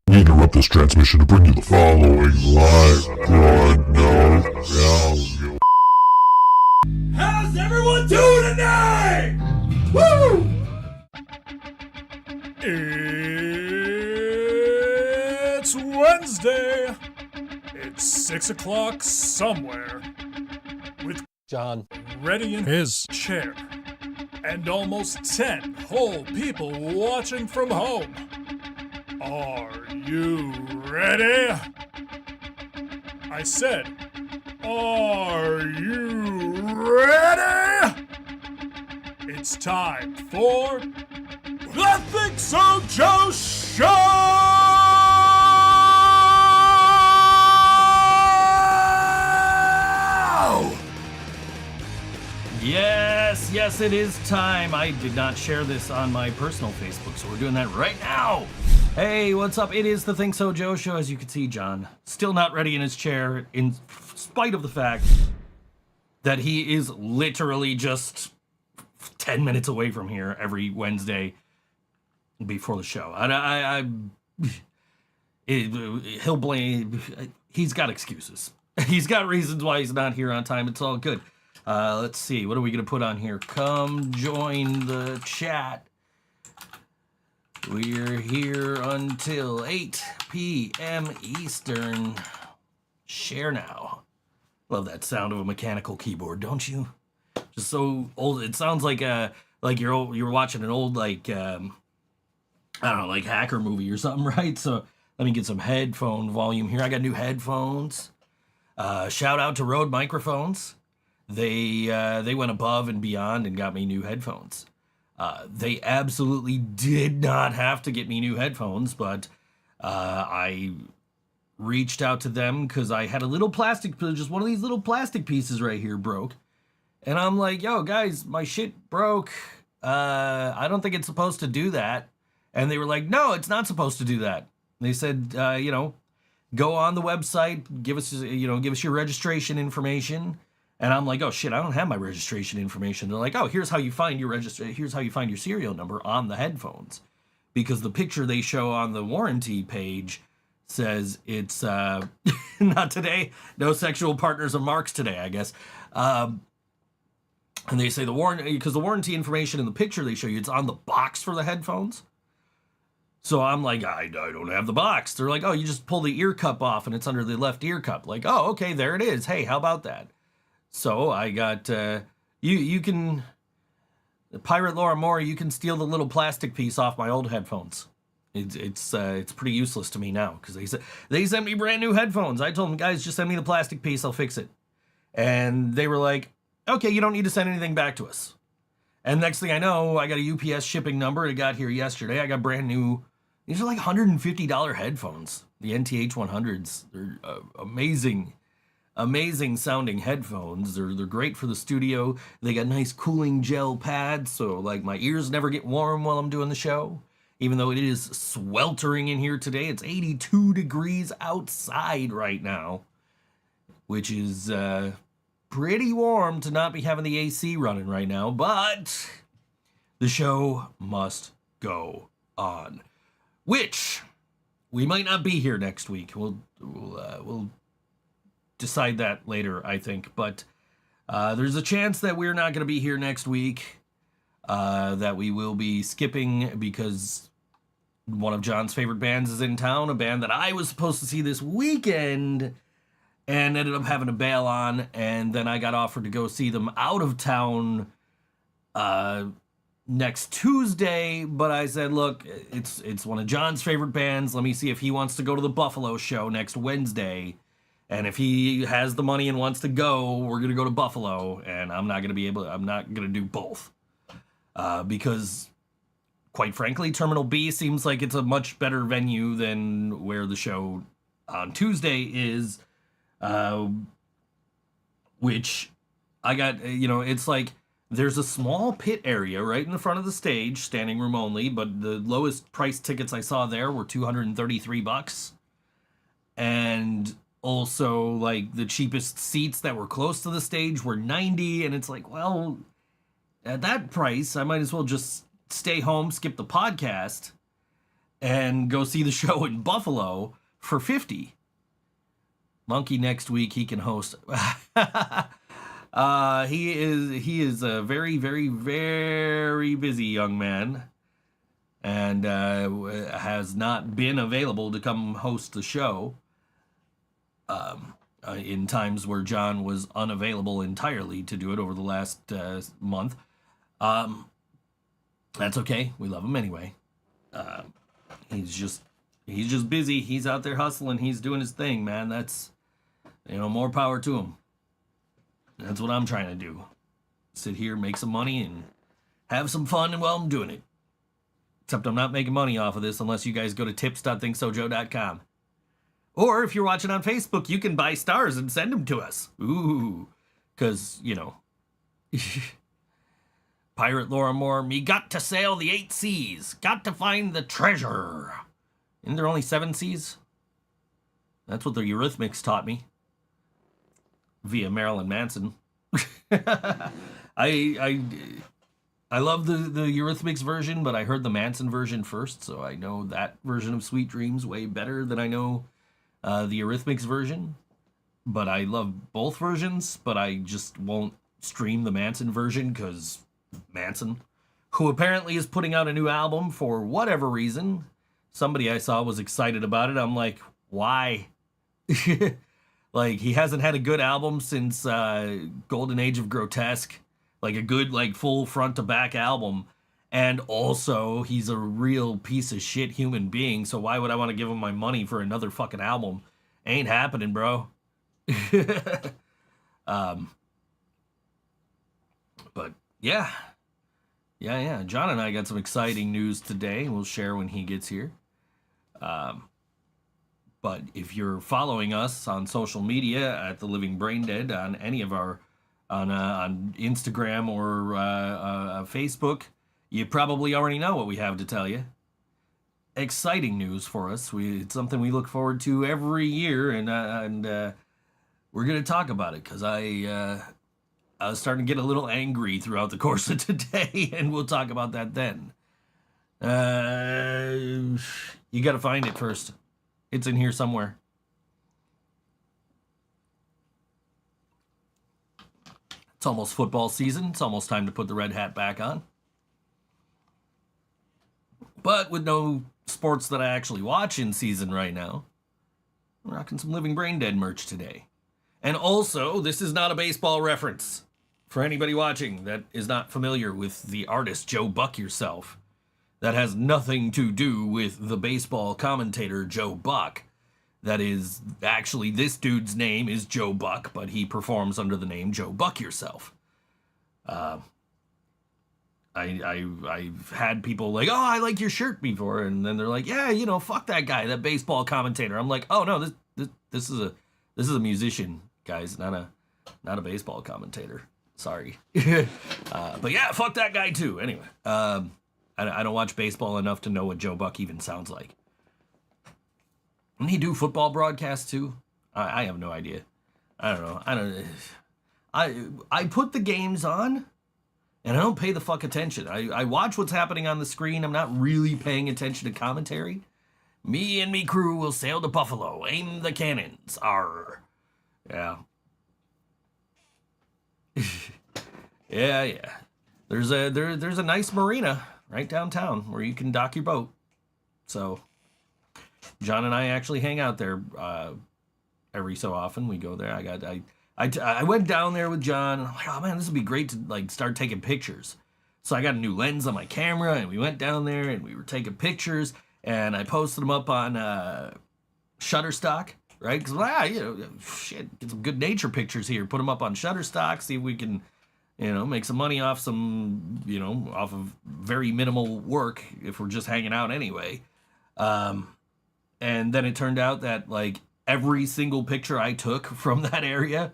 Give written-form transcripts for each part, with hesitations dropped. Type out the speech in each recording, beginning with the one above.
We interrupt this transmission to bring you the following live broadcast. How's everyone doing tonight? Woo! It's Wednesday. It's 6 o'clock somewhere. With John ready in his chair. And almost 10 whole people watching from home. Are you ready? I said, are you ready? It's time for the ThinkSoJoE Show! Yes, it is time. I did not share this on my personal Facebook, so we're doing that right now. Hey, what's up? It is the ThinkSoJoE Show. As you can see, John still not ready in his chair, in spite of the fact that he is literally just 10 minutes away from here every Wednesday before the show. He'll blame. He's got excuses. He's got reasons why he's not here on time. It's all good. Let's see. What are we going to put on here? Come join the chat. We're here until 8 p.m. Eastern. Share now. Love that sound of a mechanical keyboard, don't you? Just so old. It sounds like you're watching an old I don't know, like hacker movie or something, right? So let me get some headphone volume here. I got new headphones. Shout out to Rode Microphones. They went above and beyond and got me new headphones. They absolutely did not have to get me new headphones, but I reached out to them because I had a little just one of these little plastic pieces right here broke. And I'm like, yo, guys, my shit broke. I don't think it's supposed to do that. And they were like, no, it's not supposed to do that. They said, go on the website, give us your registration information. And I'm like, oh shit, I don't have my registration information. They're like, oh, here's how you find your serial number on the headphones. Because the picture they show on the warranty page says it's not today, no sexual partners of Mark's today, I guess. And they say the warranty information in the picture they show you, it's on the box for the headphones. So I'm like, I don't have the box. They're like, oh, you just pull the ear cup off and it's under the left ear cup. Like, oh, okay, there it is. Hey, how about that? So I got, you can, Pirate Laura Moore, you can steal the little plastic piece off my old headphones. It's pretty useless to me now because they sent me brand new headphones. I told them, guys, just send me the plastic piece, I'll fix it. And they were like, okay, you don't need to send anything back to us. And next thing I know, I got a UPS shipping number. It got here yesterday. I got brand new, these are like $150 headphones. The NTH 100s. They're amazing sounding headphones. They're great for the studio. They got nice cooling gel pads, so like my ears never get warm while I'm doing the show. Even though it is sweltering in here today, it's 82 degrees outside right now, which is pretty warm to not be having the AC running right now, but the show must go on. Which we might not be here next week. We'll decide that later, I think. But there's a chance that we're not going to be here next week. That we will be skipping because one of John's favorite bands is in town. A band that I was supposed to see this weekend and ended up having to bail on. And then I got offered to go see them out of town next Tuesday. But I said, look, it's one of John's favorite bands. Let me see if he wants to go to the Buffalo show next Wednesday. And if he has the money and wants to go, we're going to go to Buffalo. And I'm not going to do both. Because, quite frankly, Terminal B seems like it's a much better venue than where the show on Tuesday is. Which I got, it's like there's a small pit area right in the front of the stage, standing room only. But the lowest price tickets I saw there were $233. And also, like, the cheapest seats that were close to the stage were $90, and it's like, well, at that price, I might as well just stay home, skip the podcast, and go see the show in Buffalo for 50. Monkey next week he can host. He is a very, very, very busy young man, and has not been available to come host the show. In times where John was unavailable entirely to do it over the last month. That's okay. We love him anyway. He's just busy. He's out there hustling. He's doing his thing, man. That's, more power to him. That's what I'm trying to do. Sit here, make some money, and have some fun while I'm doing it. Except I'm not making money off of this unless you guys go to tips.thinksojoe.com. Or if you're watching on Facebook, you can buy stars and send them to us. Ooh, because, Pirate Laura Moore, me got to sail the 8 seas, got to find the treasure. Isn't there only 7 seas? That's what the Eurythmics taught me. Via Marilyn Manson. I love the Eurythmics version, but I heard the Manson version first, so I know that version of Sweet Dreams way better than I know the Eurythmics version. But I love both versions, but I just won't stream the Manson version because Manson, who apparently is putting out a new album for whatever reason. Somebody I saw was excited about it. I'm like, why? Like, he hasn't had a good album since Golden Age of Grotesque. Like, a good, full front-to-back album. And also, he's a real piece of shit human being, so why would I want to give him my money for another fucking album? Ain't happening, bro. But, yeah. Yeah. John and I got some exciting news today. We'll share when he gets here. But if you're following us on social media at The Living Brain Dead, on any of our, on Instagram or Facebook, you probably already know what we have to tell you. Exciting news for us. It's something we look forward to every year, and we're going to talk about it because I was starting to get a little angry throughout the course of today, and we'll talk about that then. You got to find it first. It's in here somewhere. It's almost football season. It's almost time to put the red hat back on. But with no sports that I actually watch in season right now, I'm rocking some Living Brain Dead merch today. And also, this is not a baseball reference. For anybody watching that is not familiar with the artist Joe Buck yourself, that has nothing to do with the baseball commentator Joe Buck. That is, actually, this dude's name is Joe Buck, but he performs under the name Joe Buck yourself. I've had people like, oh, I like your shirt before, and then they're like, yeah, fuck that guy, that baseball commentator. I'm like, oh no, this is a musician, guys, not a baseball commentator. Sorry. But yeah, fuck that guy too. Anyway, I don't watch baseball enough to know what Joe Buck even sounds like. Didn't he do football broadcasts too? I have no idea. I don't know. I put the games on, and I don't pay the fuck attention. I watch what's happening on the screen. I'm not really paying attention to commentary. Me and me crew will sail to Buffalo. Aim the cannons. Arr. Yeah. Yeah. There's a nice marina right downtown where you can dock your boat. So John and I actually hang out there every so often. We go there. I went down there with John. I'm like, oh man, this would be great to start taking pictures. So I got a new lens on my camera, and we went down there and we were taking pictures, and I posted them up on Shutterstock, right? Because get some good nature pictures here. Put them up on Shutterstock. See if we can, make some money off some, off of very minimal work if we're just hanging out anyway. And then it turned out that every single picture I took from that area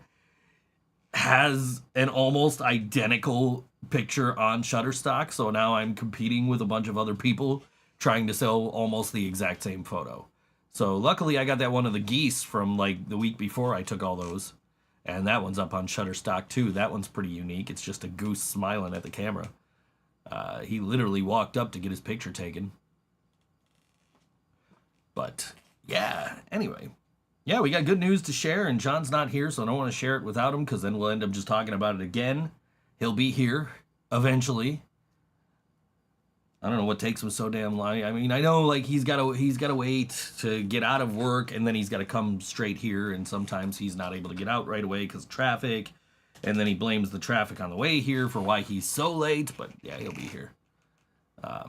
has an almost identical picture on Shutterstock. So now I'm competing with a bunch of other people trying to sell almost the exact same photo. So luckily I got that one of the geese from the week before I took all those. And that one's up on Shutterstock too. That one's pretty unique. It's just a goose smiling at the camera. He literally walked up to get his picture taken. But yeah, anyway. Yeah, we got good news to share, and John's not here, so I don't want to share it without him, because then we'll end up just talking about it again. He'll be here eventually. I don't know what takes him so damn long. I mean, I know like he's gotta wait to get out of work, and then he's gotta come straight here, and sometimes he's not able to get out right away because of traffic, and then he blames the traffic on the way here for why he's so late. But yeah, he'll be here. I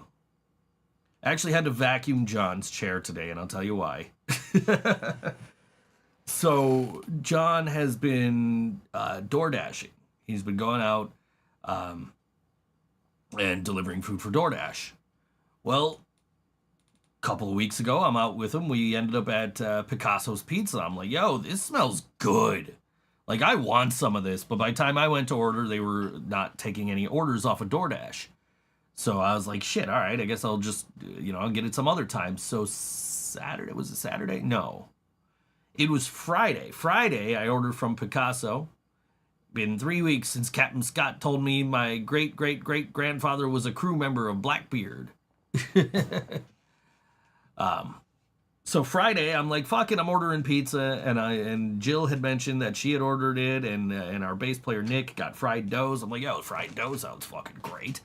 actually had to vacuum John's chair today, and I'll tell you why. So John has been door dashing. He's been going out and delivering food for DoorDash. Well, a couple of weeks ago, I'm out with him. We ended up at Picasso's Pizza. I'm like, yo, this smells good. Like, I want some of this. But by the time I went to order, they were not taking any orders off of DoorDash. So I was like, shit, all right, I guess I'll just, I'll get it some other time. So Saturday, was it Saturday? No. It was Friday. Friday, I ordered from Picasso. Been 3 weeks since Captain Scott told me my great-great-great-grandfather was a crew member of Blackbeard. So Friday, I'm like, fuck it, I'm ordering pizza, and Jill had mentioned that she had ordered it, and our bass player Nick got fried doughs. I'm like, yo, fried dough sounds fucking great.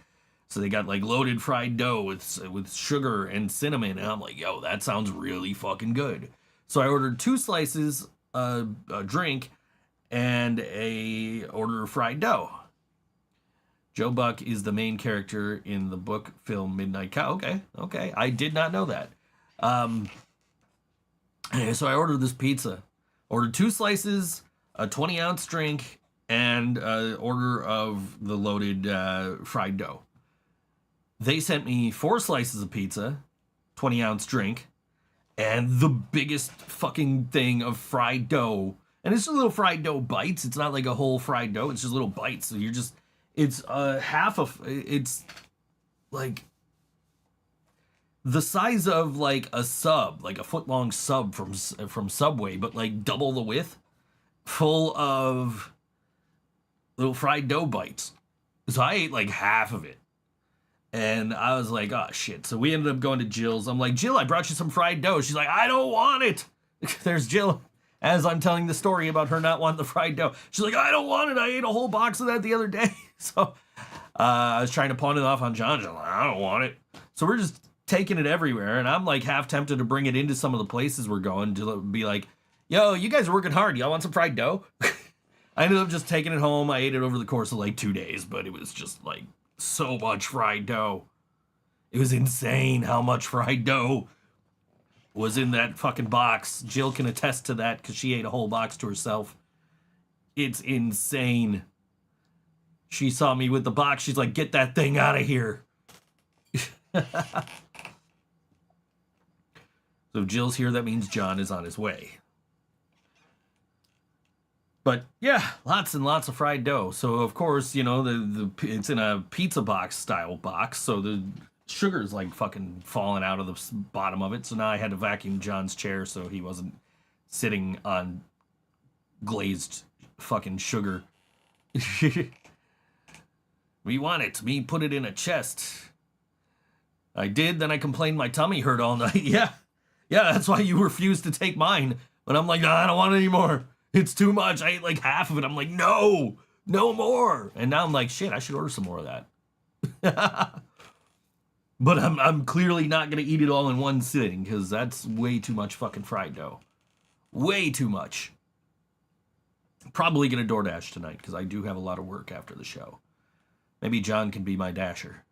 So they got like loaded fried dough with sugar and cinnamon, and I'm like, yo, that sounds really fucking good. So I ordered 2 slices, a drink, and a order of fried dough. Joe Buck is the main character in the book film Midnight Cow. Okay. I did not know that. So I ordered this pizza. Ordered 2 slices, a 20-ounce drink, and an order of the loaded fried dough. They sent me 4 slices of pizza, 20-ounce drink, and the biggest fucking thing of fried dough. And it's just little fried dough bites. It's not like a whole fried dough. It's just little bites. So it's it's like the size of like a sub, like a foot-long sub from Subway, but like double the width, full of little fried dough bites. So I ate like half of it. And I was like, oh shit. So we ended up going to Jill's. I'm like, Jill, I brought you some fried dough. She's like, I don't want it. There's Jill. As I'm telling the story about her not wanting the fried dough. She's like, I don't want it. I ate a whole box of that the other day. So I was trying to pawn it off on John. She's like, I don't want it. So we're just taking it everywhere. And I'm like half tempted to bring it into some of the places we're going to be like, yo, you guys are working hard. Y'all want some fried dough? I ended up just taking it home. I ate it over the course of like 2 days. But it was just like so much fried dough. It was insane how much fried dough was in that fucking box. Jill can attest to that because she ate a whole box to herself. It's insane. She saw me with the box. She's like, get that thing out of here. So if Jill's here, that means John is on his way. But yeah, lots and lots of fried dough. So of course, it's in a pizza box style box. So the sugar's like fucking falling out of the bottom of it. So now I had to vacuum John's chair so he wasn't sitting on glazed fucking sugar. We want it. Me put it in a chest. I did, then I complained my tummy hurt all night. Yeah, that's why you refused to take mine. But I'm like, I don't want it anymore. It's too much. I ate like half of it. I'm like, no more. And now I'm like, shit, I should order some more of that. But I'm clearly not going to eat it all in one sitting because that's way too much fucking fried dough. Way too much. Probably going to DoorDash tonight because I do have a lot of work after the show. Maybe John can be my dasher.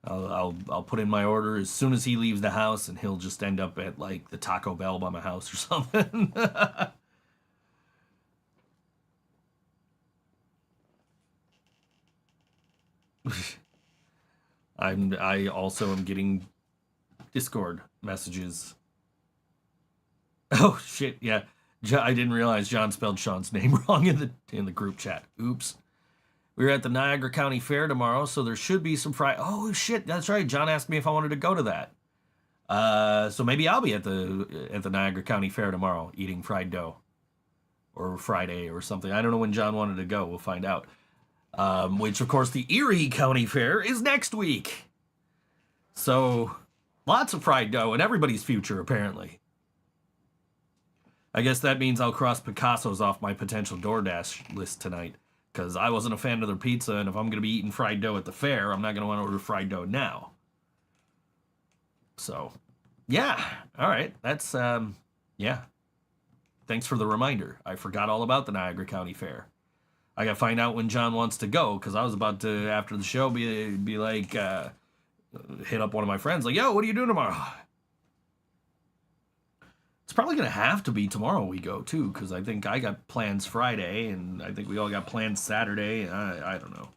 I'll put in my order as soon as he leaves the house and he'll just end up at like the Taco Bell by my house or something. I also am getting Discord messages. Oh shit, yeah. I didn't realize John spelled Sean's name wrong in the group chat. Oops. We're at the Niagara County Fair tomorrow, so there should be some fried. Oh shit, that's right. John asked me if I wanted to go to that. So maybe I'll be at the Niagara County Fair tomorrow eating fried dough. Or Friday or something. I don't know when John wanted to go. We'll find out. Which, of course, the Erie County Fair is next week. So, Lots of fried dough in everybody's future, apparently. I guess that means I'll cross Picasso's off my potential DoorDash list tonight. Because I wasn't a fan of their pizza, and if I'm going to be eating fried dough at the fair, I'm not going to want to order fried dough now. So, yeah. All right. That's, yeah. Thanks for the reminder. I forgot all about the Niagara County Fair. I got to find out when John wants to go, because I was about to, after the show, be like, hit up one of my friends, like, yo, what are you doing tomorrow? It's probably going to have to be tomorrow we go, too, because I think I got plans Friday, and I think we all got plans Saturday. I don't know.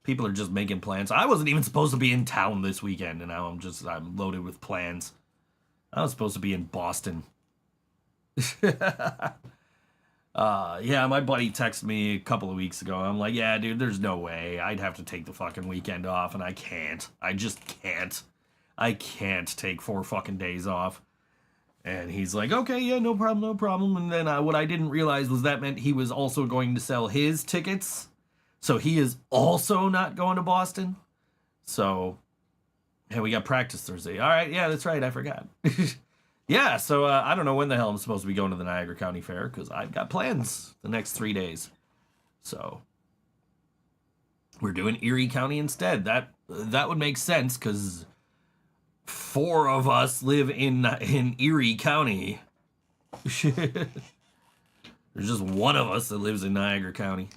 People are just making plans. I wasn't even supposed to be in town this weekend, and now I'm loaded with plans. I was supposed to be in Boston. Yeah, my buddy texted me a couple of weeks ago. I'm like, yeah, dude, there's no way. I'd have to take the fucking weekend off, and I can't. I just can't. I can't take 4 fucking days off. And he's like, okay, yeah, no problem, no problem. And then what I didn't realize was that meant he was also going to sell his tickets. So he is also not going to Boston. So, hey, we got practice Thursday. All right, yeah, that's right, I forgot. Yeah, so I don't know when the hell I'm supposed to be going to the Niagara County Fair, because I've got plans the next 3 days. So, we're doing Erie County instead. That would make sense, because 4 of us live in Erie County. There's just one of us that lives in Niagara County.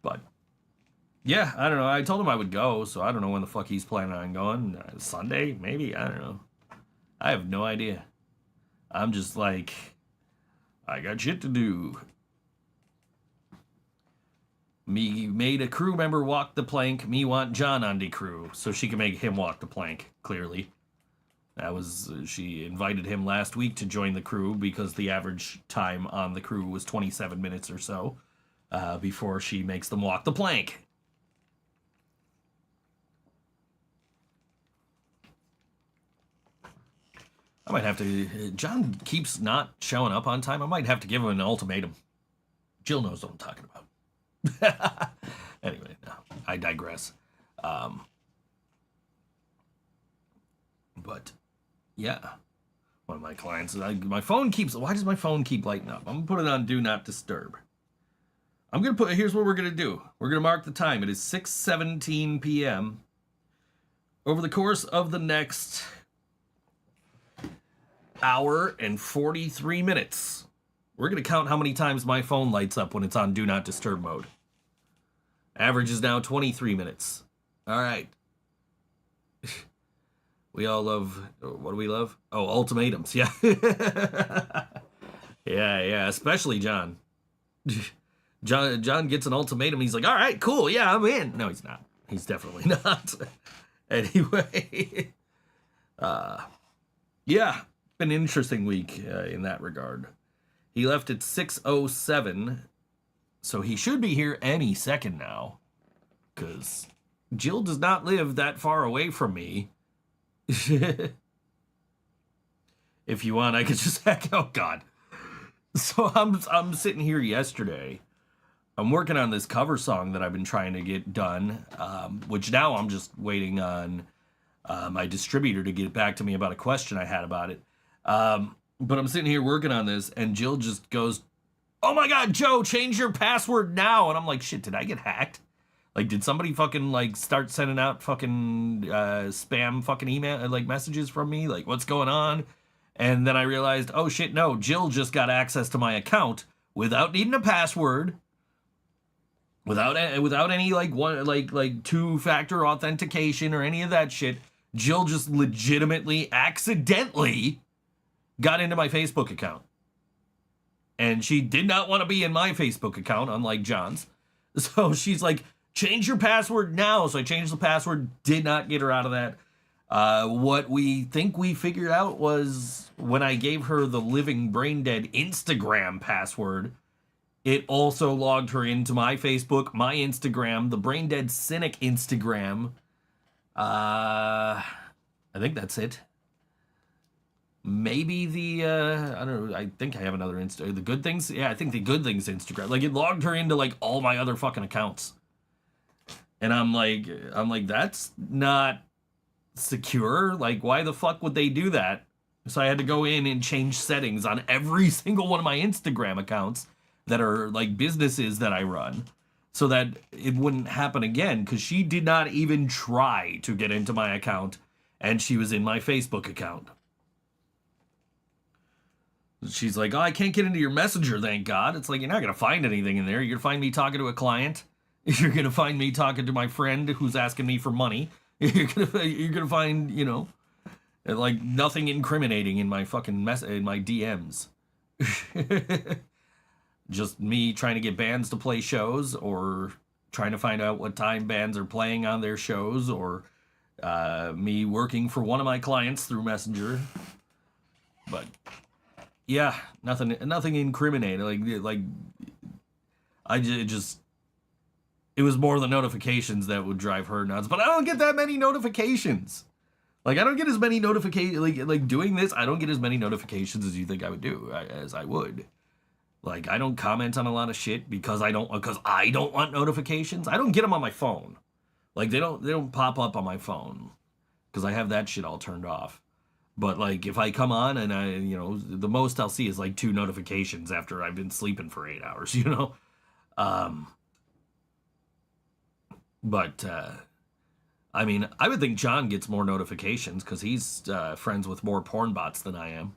But, yeah, I don't know. I told him I would go, so I don't know when the fuck he's planning on going. Sunday, maybe? I don't know. I have no idea. I'm just like, I got shit to do. Me made a crew member walk the plank. Me want John on the crew, so she can make him walk the plank, clearly. That was, she invited him last week to join the crew because the average time on the crew was 27 minutes or so before she makes them walk the plank. I might have to, John keeps not showing up on time. I might have to give him an ultimatum. Jill knows what I'm talking about. Anyway, no, I digress. But, yeah. One of my clients, my phone keeps, why does my phone keep lighting up? I'm going to put it on Do Not Disturb. I'm going to put, here's what we're going to do. We're going to mark the time. It is 6:17 p.m. Over the course of the next hour and 43 minutes, we're going to count how many times my phone lights up when it's on Do Not Disturb mode. Average is now 23 minutes. All right. We all love, what do we love? Oh, ultimatums, yeah. Yeah, especially John. John gets an ultimatum, he's like, all right, cool, yeah, I'm in. No, he's not. He's definitely not. Anyway. Yeah, been an interesting week in that regard. He left at 6:07, so he should be here any second now, because Jill does not live that far away from me. If you want, I could just hack. Oh God! So I'm sitting here yesterday. I'm working on this cover song that I've been trying to get done, which now I'm just waiting on my distributor to get back to me about a question I had about it. But I'm sitting here working on this, and Jill just goes, "Oh my God, Joe, change your password now!" And I'm like, "Shit, did I get hacked? Like, did somebody fucking like start sending out fucking spam fucking email like messages from me? Like, what's going on?" And then I realized, oh shit, no, Jill just got access to my account without needing a password, without any like one like two-factor authentication or any of that shit. Jill just legitimately, accidentally got into my Facebook account. And she did not want to be in my Facebook account, unlike John's. So she's like, change your password now. So I changed the password, did not get her out of that. What we think we figured out was when I gave her the Living Brain Dead Instagram password, it also logged her into my Facebook, my Instagram, the Brain Dead Cynic Instagram. I think that's it. Maybe the, I don't know, I think I have another the Good Things. Yeah, I think the Good Things Instagram. Like, it logged her into, like, all my other fucking accounts. And I'm like, that's not secure. Like, why the fuck would they do that? So I had to go in and change settings on every single one of my Instagram accounts that are like businesses that I run, so that it wouldn't happen again, because she did not even try to get into my account, and she was in my Facebook account. She's like, oh, I can't get into your messenger, thank God. It's like, you're not going to find anything in there. You're going to find me talking to a client. You're going to find me talking to my friend who's asking me for money. You're gonna find, you know, like nothing incriminating in my fucking in my DMs. Just me trying to get bands to play shows, or trying to find out what time bands are playing on their shows, or me working for one of my clients through Messenger. But yeah, nothing incriminating. Like it was more the notifications that would drive her nuts. But I don't get that many notifications. Like, I don't get as many notifications, like doing this, I don't get as many notifications as you think I would do, as I would. Like, I don't comment on a lot of shit because I don't want notifications. I don't get them on my phone. Like, they don't pop up on my phone because I have that shit all turned off. But like, if I come on and the most I'll see is like 2 notifications after I've been sleeping for 8 hours, you know? But I mean, I would think John gets more notifications because he's friends with more porn bots than I am,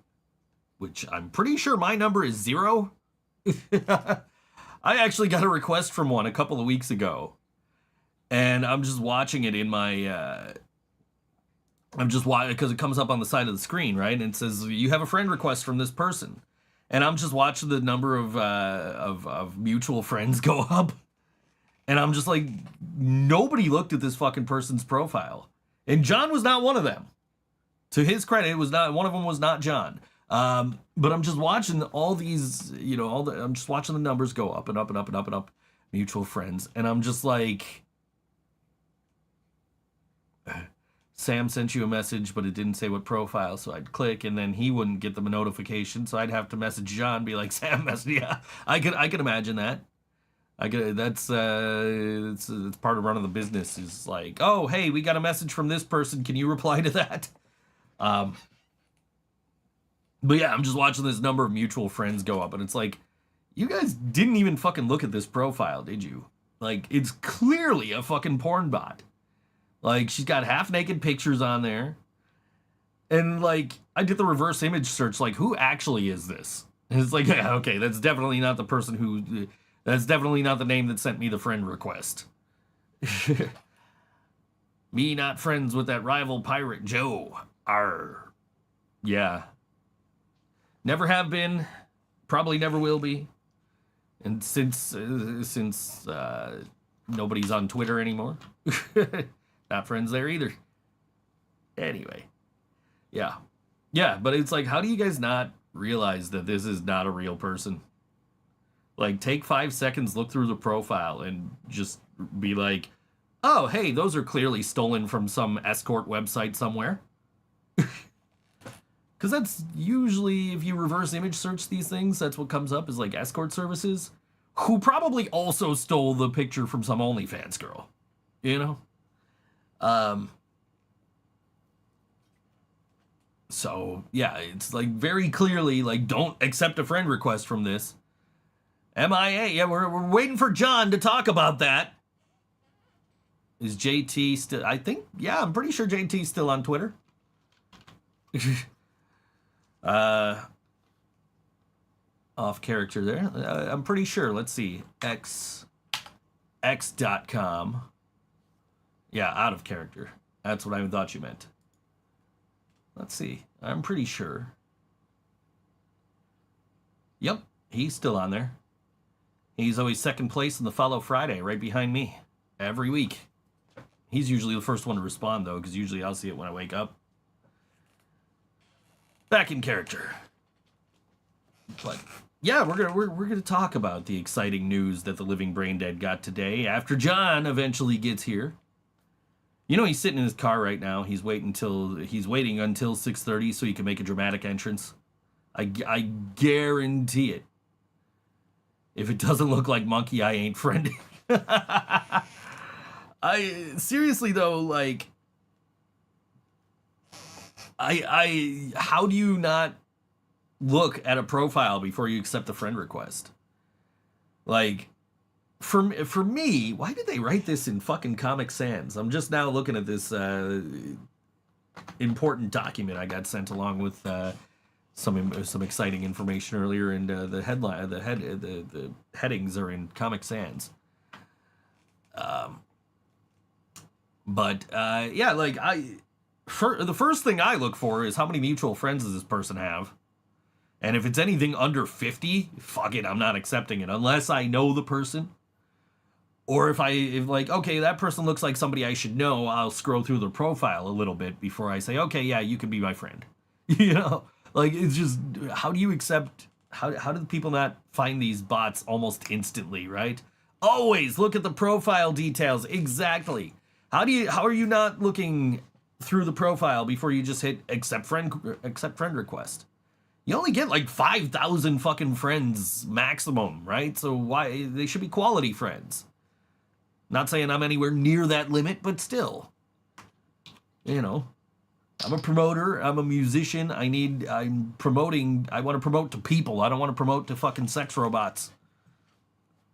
which I'm pretty sure my number is 0. I actually got a request from one a couple of weeks ago, and I'm just watching it in my I'm just watching because it comes up on the side of the screen, right? And it says you have a friend request from this person, and I'm just watching the number of mutual friends go up, and I'm just like, nobody looked at this fucking person's profile, and John was not one of them. To his credit, it was not one of them. Was not John. But I'm just watching all these, I'm just watching the numbers go up and up and up and up and up, mutual friends, and I'm just like, Sam sent you a message, but it didn't say what profile, so I'd click, and then he wouldn't get the notification, so I'd have to message John, be like, Sam messaged, yeah, I could imagine that. It's part of running the business, is like, oh, hey, we got a message from this person, can you reply to that? But yeah, I'm just watching this number of mutual friends go up, and it's like, you guys didn't even fucking look at this profile, did you? Like, it's clearly a fucking porn bot. Like, she's got half-naked pictures on there. And, like, I did the reverse image search, like, who actually is this? And it's like, yeah, okay, that's definitely not the person who... That's definitely not the name that sent me the friend request. Me not friends with that rival pirate Joe. Arr. Yeah. Never have been. Probably never will be. And since nobody's on Twitter anymore. Not friends there either. Anyway. Yeah. Yeah, but it's like, how do you guys not realize that this is not a real person? Like, take 5 seconds, look through the profile, and just be like, oh, hey, those are clearly stolen from some escort website somewhere. Because that's usually, if you reverse image search these things, that's what comes up, is like escort services, who probably also stole the picture from some OnlyFans girl, you know? So, yeah, it's like very clearly, like, don't accept a friend request from this. MIA, yeah, we're waiting for John to talk about that. Is JT still, I think, yeah, I'm pretty sure JT's still on Twitter. Off character there. I'm pretty sure. Let's see. X.com. Yeah, out of character. That's what I thought you meant. Let's see. I'm pretty sure. Yep, he's still on there. He's always second place in the Follow Friday, right behind me. Every week. He's usually the first one to respond, though, because usually I'll see it when I wake up. Back in character. But yeah, we're gonna talk about the exciting news that the Living Brain Dead got today after John eventually gets here. You know, he's sitting in his car right now. He's waiting until 6:30 so he can make a dramatic entrance. I guarantee it. If it doesn't look like Monkey, I ain't friending. I seriously though, like, how do you not look at a profile before you accept a friend request? Like, for me, why did they write this in fucking Comic Sans? I'm just now looking at this important document I got sent along with some exciting information earlier, and the headings are in Comic Sans. But yeah, like the first thing I look for is how many mutual friends does this person have. And if it's anything under 50, fuck it, I'm not accepting it unless I know the person. Or if like, okay, that person looks like somebody I should know, I'll scroll through their profile a little bit before I say, okay, yeah, you can be my friend. You know, like, it's just, how do you accept, how do people not find these bots almost instantly, right? Always look at the profile details. Exactly. How are you not looking through the profile before you just hit accept friend request? You only get like 5,000 fucking friends maximum, right? So why they should be quality friends. Not saying I'm anywhere near that limit, but still. You know, I'm a promoter, I'm a musician, I want to promote to people. I don't want to promote to fucking sex robots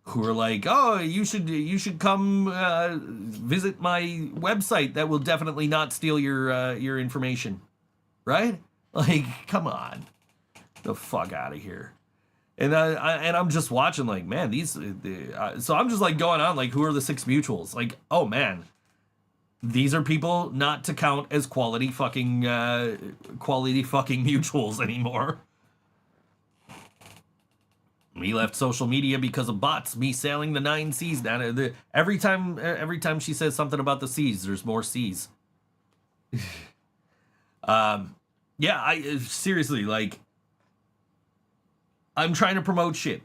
who are like, "Oh, you should come visit my website that will definitely not steal your information." Right? Like, come on. The fuck out of here. And I'm just watching like, man, so I'm just like going on like, who are the 6 mutuals? Like, oh man, these are people not to count as quality fucking mutuals anymore. Me left social media because of bots. Me sailing the 9 seas down. Every time she says something about the seas, there's more seas. Yeah, I seriously, like, I'm trying to promote shit.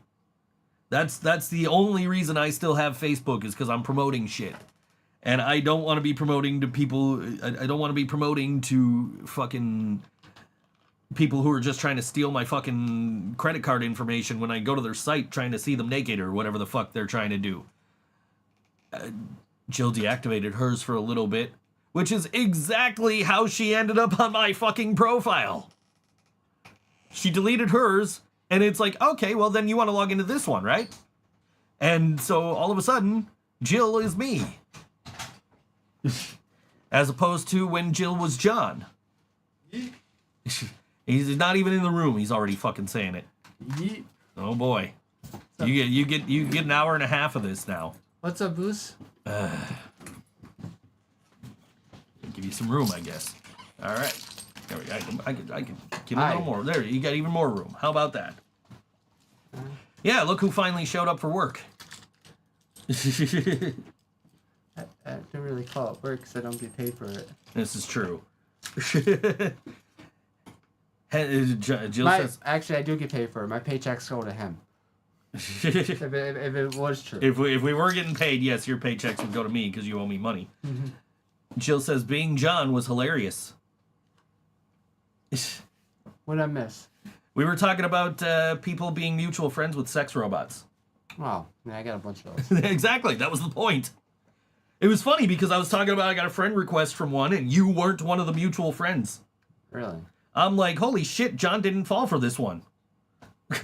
That's the only reason I still have Facebook, is because I'm promoting shit. And I don't want to be promoting to people, I don't want to be promoting to fucking people who are just trying to steal my fucking credit card information when I go to their site trying to see them naked or whatever the fuck they're trying to do. Jill deactivated hers for a little bit, which is exactly how she ended up on my fucking profile. She deleted hers, and it's like, okay, well then you want to log into this one, right? And so all of a sudden, Jill is me. As opposed to when Jill was John. He's not even in the room. He's already fucking saying it. Yeet. Oh boy. You get an hour and a half of this now. What's up, Boos? Give you some room, I guess. All right. There we go. I can give a little more. There, you got even more room. How about that? Yeah, look who finally showed up for work. I don't really call it work because I don't get paid for it. This is true. Jill says, actually, I do get paid for it. My paychecks go to him. if it was true. If we were getting paid, yes, your paychecks would go to me because you owe me money. Mm-hmm. Jill says, being John was hilarious. What'd I miss? We were talking about people being mutual friends with sex robots. Wow. Yeah, I got a bunch of those. Exactly. That was the point. It was funny because I was talking about I got a friend request from one and you weren't one of the mutual friends. Really? I'm like, holy shit, John didn't fall for this one.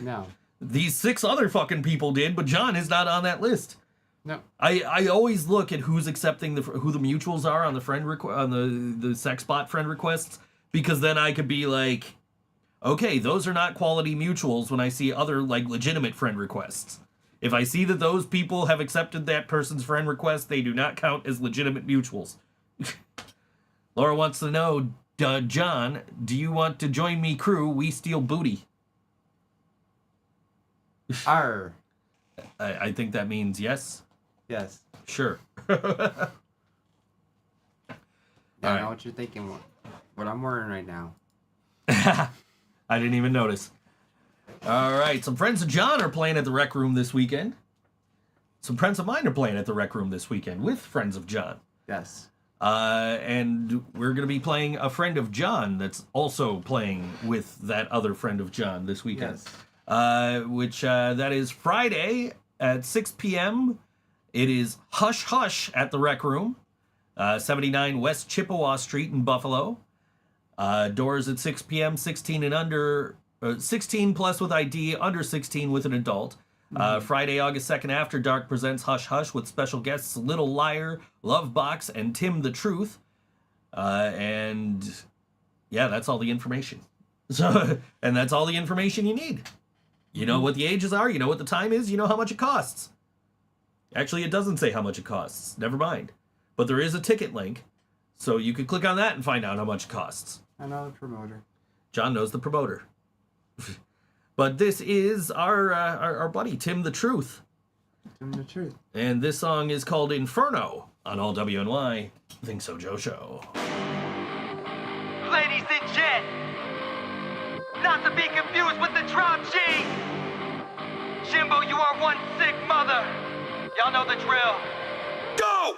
No. These 6 other fucking people did, but John is not on that list. No. I always look at who's accepting who the mutuals are on the friend on the sex bot friend requests, because then I could be like, okay, those are not quality mutuals when I see other like legitimate friend requests. If I see that those people have accepted that person's friend request, they do not count as legitimate mutuals. Laura wants to know, John, do you want to join me crew? We steal booty. Arr. I think that means yes. Yes. Sure. I know what you're thinking. What I'm wearing right now. I didn't even notice. All right, some friends of John are playing at the Rec Room this weekend. Some friends of mine are playing at the Rec Room this weekend with friends of John. Yes. And we're going to be playing a friend of John that's also playing with that other friend of John this weekend. Yes. Which that is Friday at 6 p.m. It is Hush Hush at the Rec Room, 79 West Chippewa Street in Buffalo. Doors at 6 p.m., 16 and under, 16 plus with ID, under 16 with an adult. Friday, August 2nd, After Dark presents Hush Hush with special guests Little Liar, Love Box, and Tim the Truth. And yeah, that's all the information. So, and that's all the information you need. You know what the ages are, you know what the time is, you know how much it costs. Actually, it doesn't say how much it costs. Never mind. But there is a ticket link, so you could click on that and find out how much it costs. I know the promoter. John knows the promoter. But this is our buddy, Tim the Truth. Tim the Truth. And this song is called Inferno on all WNY. ThinkSoJoE Show. Ladies and gent, not to be confused with the drop G. Jimbo, you are one sick mother. Y'all know the drill. Go!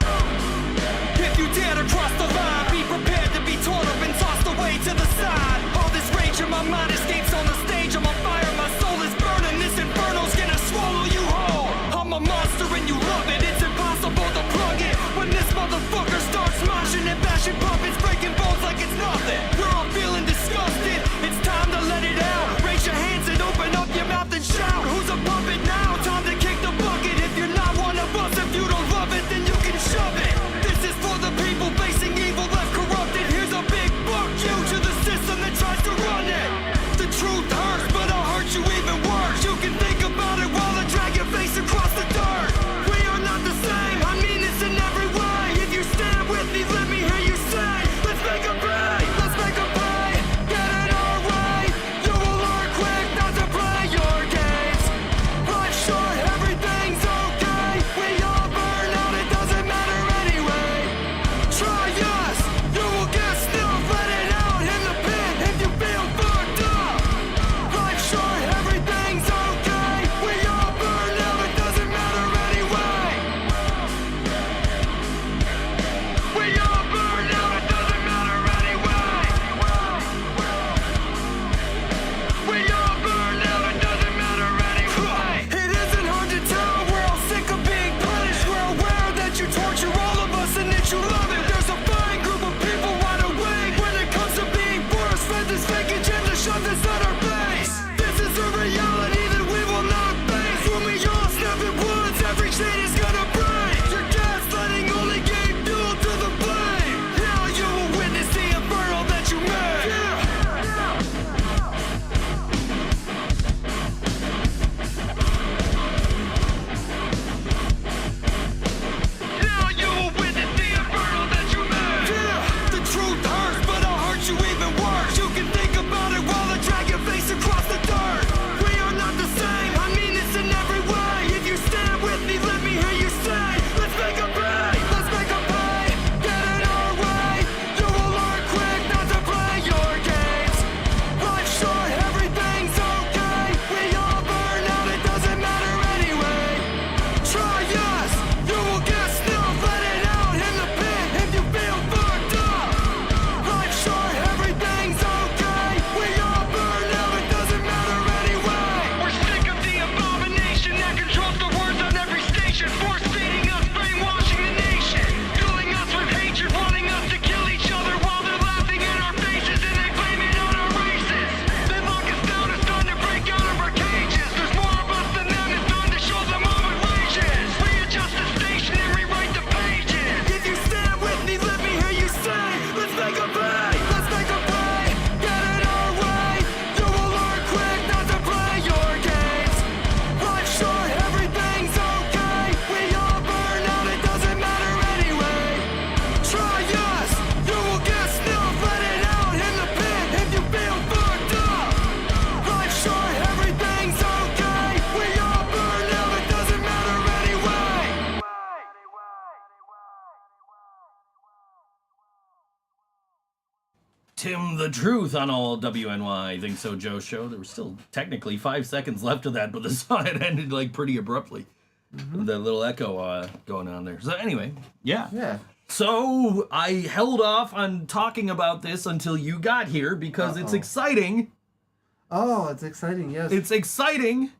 If you dare to cross the line, be prepared to be torn up and tossed away to the side. All this rage in my mind escapes on the stage. I'm on fire, my soul is burning. This inferno's gonna swallow you whole. I'm a monster and you love it. It's impossible to plug it. When this motherfucker starts moshing and bashing puppets, breaking bones like it's nothing. We're all feeling disgusted. It's time to let it out. Raise your hands and open up your mouth and shout. Who's a puppet now? Time to kick the bucket. If you're not one of us, if you don't love it, then you can shove it. This is for the people facing evil, left corrupted. Here's a big fuck you to the system that tries to run it. The truth hurts, but I'll hurt you even worse. You can think about it while I drag your face across the dirt. We are not the same, I mean this in every way. If you stand with me, let me hear you say, let's make a pay, let's make a pay. Get it our way, you will learn quick not to play your games. Life's short, everything's okay. We all burn out, it doesn't matter anyway. Try us, you will get snuffed. Let it out in the pit if you feel fucked up. Life's short, everything's okay. We all burn out, it doesn't matter anyway. We all burn out, it doesn't matter anyway. We all burn out, it doesn't matter anyway. It isn't hard to tell, we're all sick of being punished. We're aware that you torture all of us and that you love it. There's a fine group of people wide awake when it comes to being forced. Fed this fake agenda, shove this at our base. This is a reality that we will not face. When we all snap at once, every chain is gonna break. Your gaslighting only gave fuel to the flame. Now you will witness the inferno that you made. Now you will witness the inferno that you made. The truth hurts, but I'll hurt you even worse. You can think about it while I drag your face across the dirt. We are not the same, I mean this in every way. If you stand with me, let me hear you say, let's make a pay, let's make a pay. Get it our way, you will learn quick not to play your games. Life's short, everything's okay. We all burn out, it doesn't matter anyway. Try us, you will get snuffed. Let it out in the pit if you feel fucked up. Life's short, everything's okay. We all burn out, it doesn't matter anyway. We're sick of the abomination that controls the words on every station, force feeding us, brainwashing the nation, filling us with hatred, wanting us to kill each other while they're laughing in our faces and they blame it on our races. They lock us down, it's time to break out of our cages. There's more of us than them, it's time to show them all it rages. Readjust the station and rewrite the pages. If you stand with me, let me hear you say, let's make a pay, let's make a pay. Get it our way, you will learn quick not to play your games. Life's short, everything's okay. We all burn out, it doesn't matter anyway. Try us, you will get snuffed. Let it out in the pit if you feel fucked up. Life's short, everything's okay. We all burn out, it doesn't matter anyway. Tim the Truth on all WNY ThinkSoJoE Show. There was still technically 5 seconds left of that, but the song had ended like pretty abruptly. The little echo going on there. So anyway, yeah. Yeah. So I held off on talking about this until you got here because it's exciting. Oh, it's exciting, yes. It's exciting.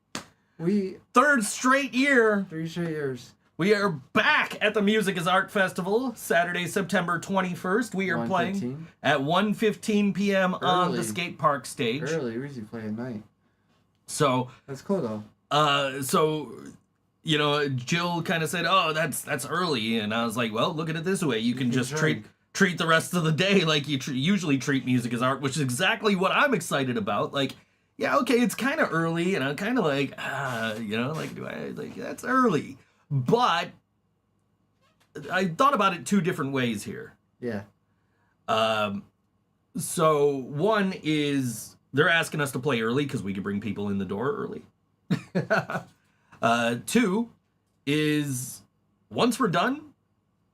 We, Third straight year. 3 straight years. We are back at the Music is Art Festival, Saturday, September 21st. We are playing at 1:15 p.m. on the skate park stage. Early, we usually play at night. So that's cool though. You know, Jill kind of said, "Oh, that's early," and I was like, "Well, look at it this way: you can just treat the rest of the day like you usually treat Music is Art," which is exactly what I'm excited about. Like, yeah, okay, it's kind of early, and I'm kind of like, you know, like, do I like that's early? But I thought about it two different ways here. Yeah. So one is they're asking us to play early because we could bring people in the door early. Two is once we're done,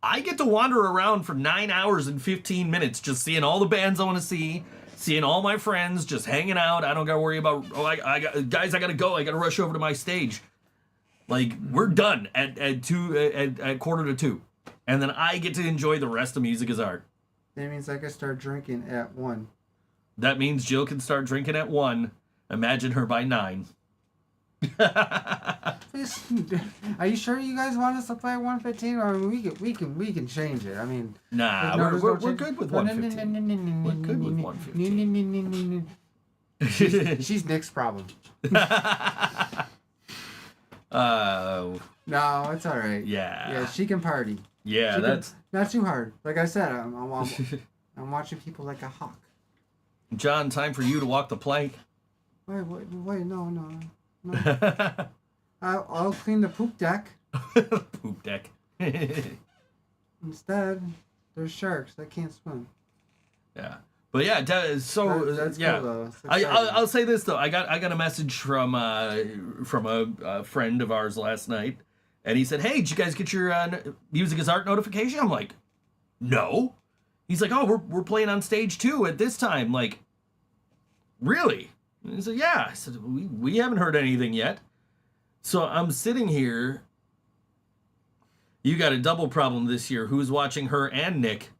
I get to wander around for 9 hours and 15 minutes just seeing all the bands I want to see, seeing all my friends, just hanging out. I don't got to worry about, I got to go. I got to rush over to my stage. Like, we're done at 1:45. And then I get to enjoy the rest of Music is Art. That means I can start drinking at 1. That means Jill can start drinking at 1. Imagine her by 9. Are you sure you guys want us to play at 1:15? Or we can change it. I mean, nah, we're good with 1:15. We're good with 1:15. She's Nick's problem. No, it's all right. Yeah, she can party. Yeah, that's not too hard. Like I said, I'm watching people like a hawk. John, time for you to walk the plank. Wait, no. I'll clean the poop deck. Poop deck. Instead, there's sharks that can't swim. Yeah, but yeah, that's yeah. Cool, I'll say this though. I got a message from a friend of ours last night, and he said, "Hey, did you guys get your Music is Art notification?" I'm like, "No." He's like, "Oh, we're playing on stage 2 at this time." Like, really? And he said, "Yeah." I said, "We haven't heard anything yet." So I'm sitting here. You got a double problem this year. Who's watching her and Nick?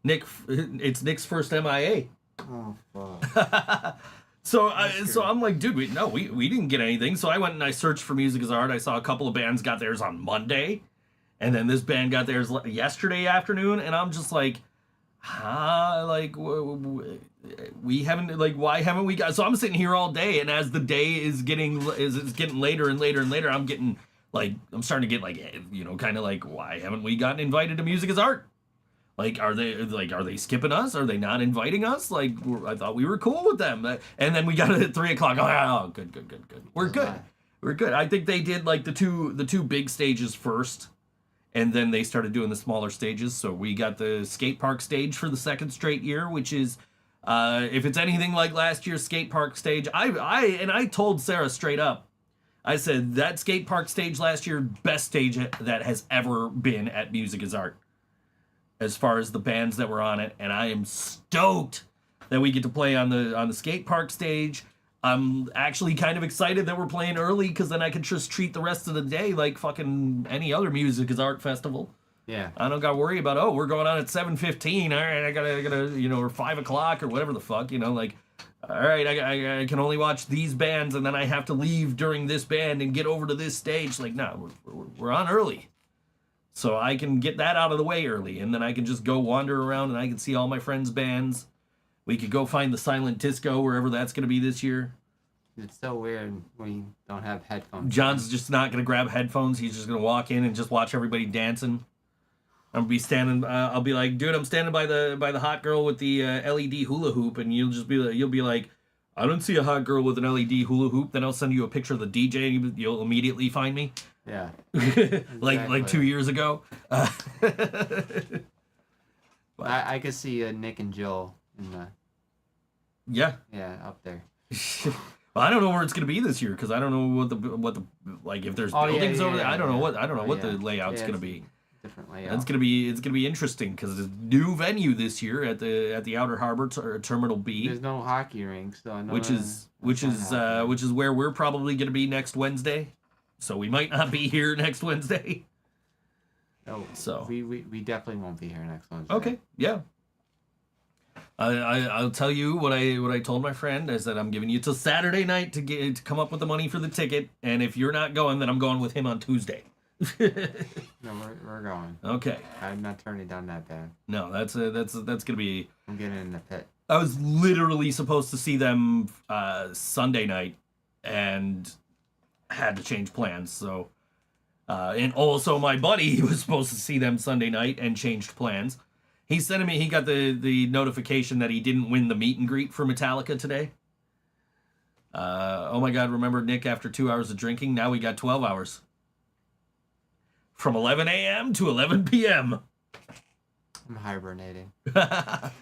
It's Nick's first MIA. Oh fuck. So I'm like, dude, we didn't get anything. So I went and I searched for Music is Art. I saw a couple of bands got theirs on Monday, and then this band got theirs yesterday afternoon, and I'm just like, like we haven't, like, why haven't we got? So I'm sitting here all day, and as the day is getting later and later and later, I'm starting to get like, you know, kind of like, why haven't we gotten invited to Music is Art? Like, are they skipping us? Are they not inviting us? Like, I thought we were cool with them. And then we got it at 3:00. Oh, good. We're good. I think they did like the two big stages first, and then they started doing the smaller stages. So we got the skate park stage for the second straight year, which is, if it's anything like last year's skate park stage, I told Sarah straight up, I said that skate park stage last year, best stage that has ever been at Music is Art, as far as the bands that were on it, and I am stoked that we get to play on the skate park stage. I'm actually kind of excited that we're playing early, because then I can just treat the rest of the day like fucking any other Music is Art festival. Yeah. I don't got to worry about, we're going on at 7:15. All right, I gotta, you know, or 5:00 or whatever the fuck, you know, like, all right, I can only watch these bands, and then I have to leave during this band and get over to this stage. Like, no, we're on early. So I can get that out of the way early, and then I can just go wander around, and I can see all my friends' bands. We could go find the silent disco, wherever that's going to be this year. It's so weird when you don't have headphones. John's just not going to grab headphones. He's just going to walk in and just watch everybody dancing. I'm be standing. I'll be like, dude, I'm standing by the hot girl with the LED hula hoop, and you'll be like, I don't see a hot girl with an LED hula hoop. Then I'll send you a picture of the DJ, and you'll immediately find me. Yeah. like 2 years ago. I could see Nick and Jill in the. Yeah, up there. Well, I don't know where it's gonna be this year, because I don't know what the like, if there's buildings over there. I don't know what the layout's gonna be. Different layout. It's gonna be interesting, because it's a new venue this year at the Outer Harbor Terminal B. There's no hockey rink, so I know which is where we're probably gonna be next Wednesday. So we might not be here next Wednesday. Oh, so we definitely won't be here next Wednesday. Okay, yeah. I'll tell you what I told my friend. I said, I'm giving you till Saturday night to come up with the money for the ticket, and if you're not going, then I'm going with him on Tuesday. No, we're going. Okay. I'm not turning down that bad. No, that's gonna be. I'm getting in the pit. I was literally supposed to see them Sunday night, and had to change plans. So, and also my buddy was supposed to see them Sunday night and changed plans. He sent me. He got the notification that he didn't win the meet and greet for Metallica today. Oh my God! Remember Nick after 2 hours of drinking? Now we got 12 hours. From 11 a.m. to 11 p.m. I'm hibernating. John's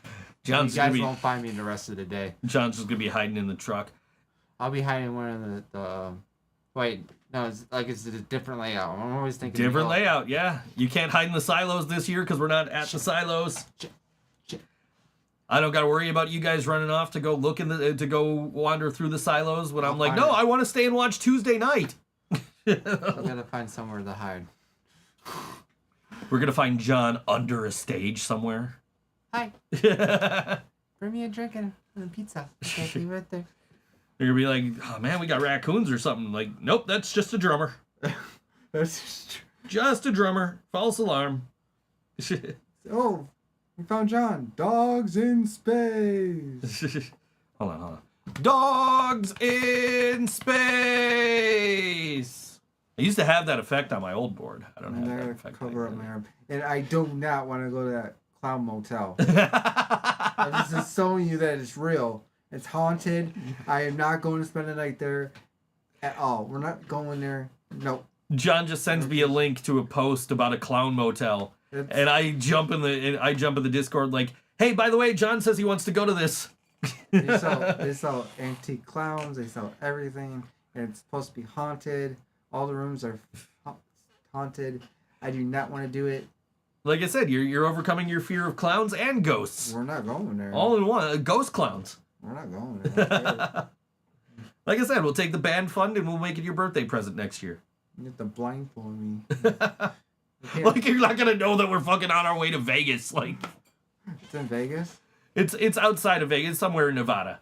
You guys gonna won't find me the rest of the day. John's just gonna be hiding in the truck. I'll be hiding in one of the wait, no, it's a different layout. I'm always thinking Different layout, yeah. You can't hide in the silos this year because we're not at the silos. Shit. I don't got to worry about you guys running off to go look to go wander through the silos when I'm like, find no, it. I want to stay and watch Tuesday night. I gotta find somewhere to hide. We're gonna find John under a stage somewhere. Hi. Bring me a drink and a pizza. Okay, be right there. They're gonna be like, oh man, we got raccoons or something. Like, nope, that's just a drummer. Just a drummer. False alarm. Oh, we found John. Dogs in space. Hold on. Dogs in space. I used to have that effect on my old board. I don't have that effect. Cover up my arm. And I do not want to go to that clown motel. I'm just showing you that it's real. It's haunted. I am not going to spend the night there at all. We're not going there. Nope. John just sends me a link to a post about a clown motel, and I jump in the Discord like, hey, by the way, John says he wants to go to this. They sell antique clowns. They sell everything. And it's supposed to be haunted. All the rooms are haunted. I do not want to do it. Like I said, you're overcoming your fear of clowns and ghosts. We're not going there. All in one. Ghost clowns. We're not going there. Like I said, we'll take the band fund and we'll make it your birthday present next year. You have to blindfold me. Like you're not gonna know that we're fucking on our way to Vegas. Like It's in Vegas? it's outside of Vegas, somewhere in Nevada.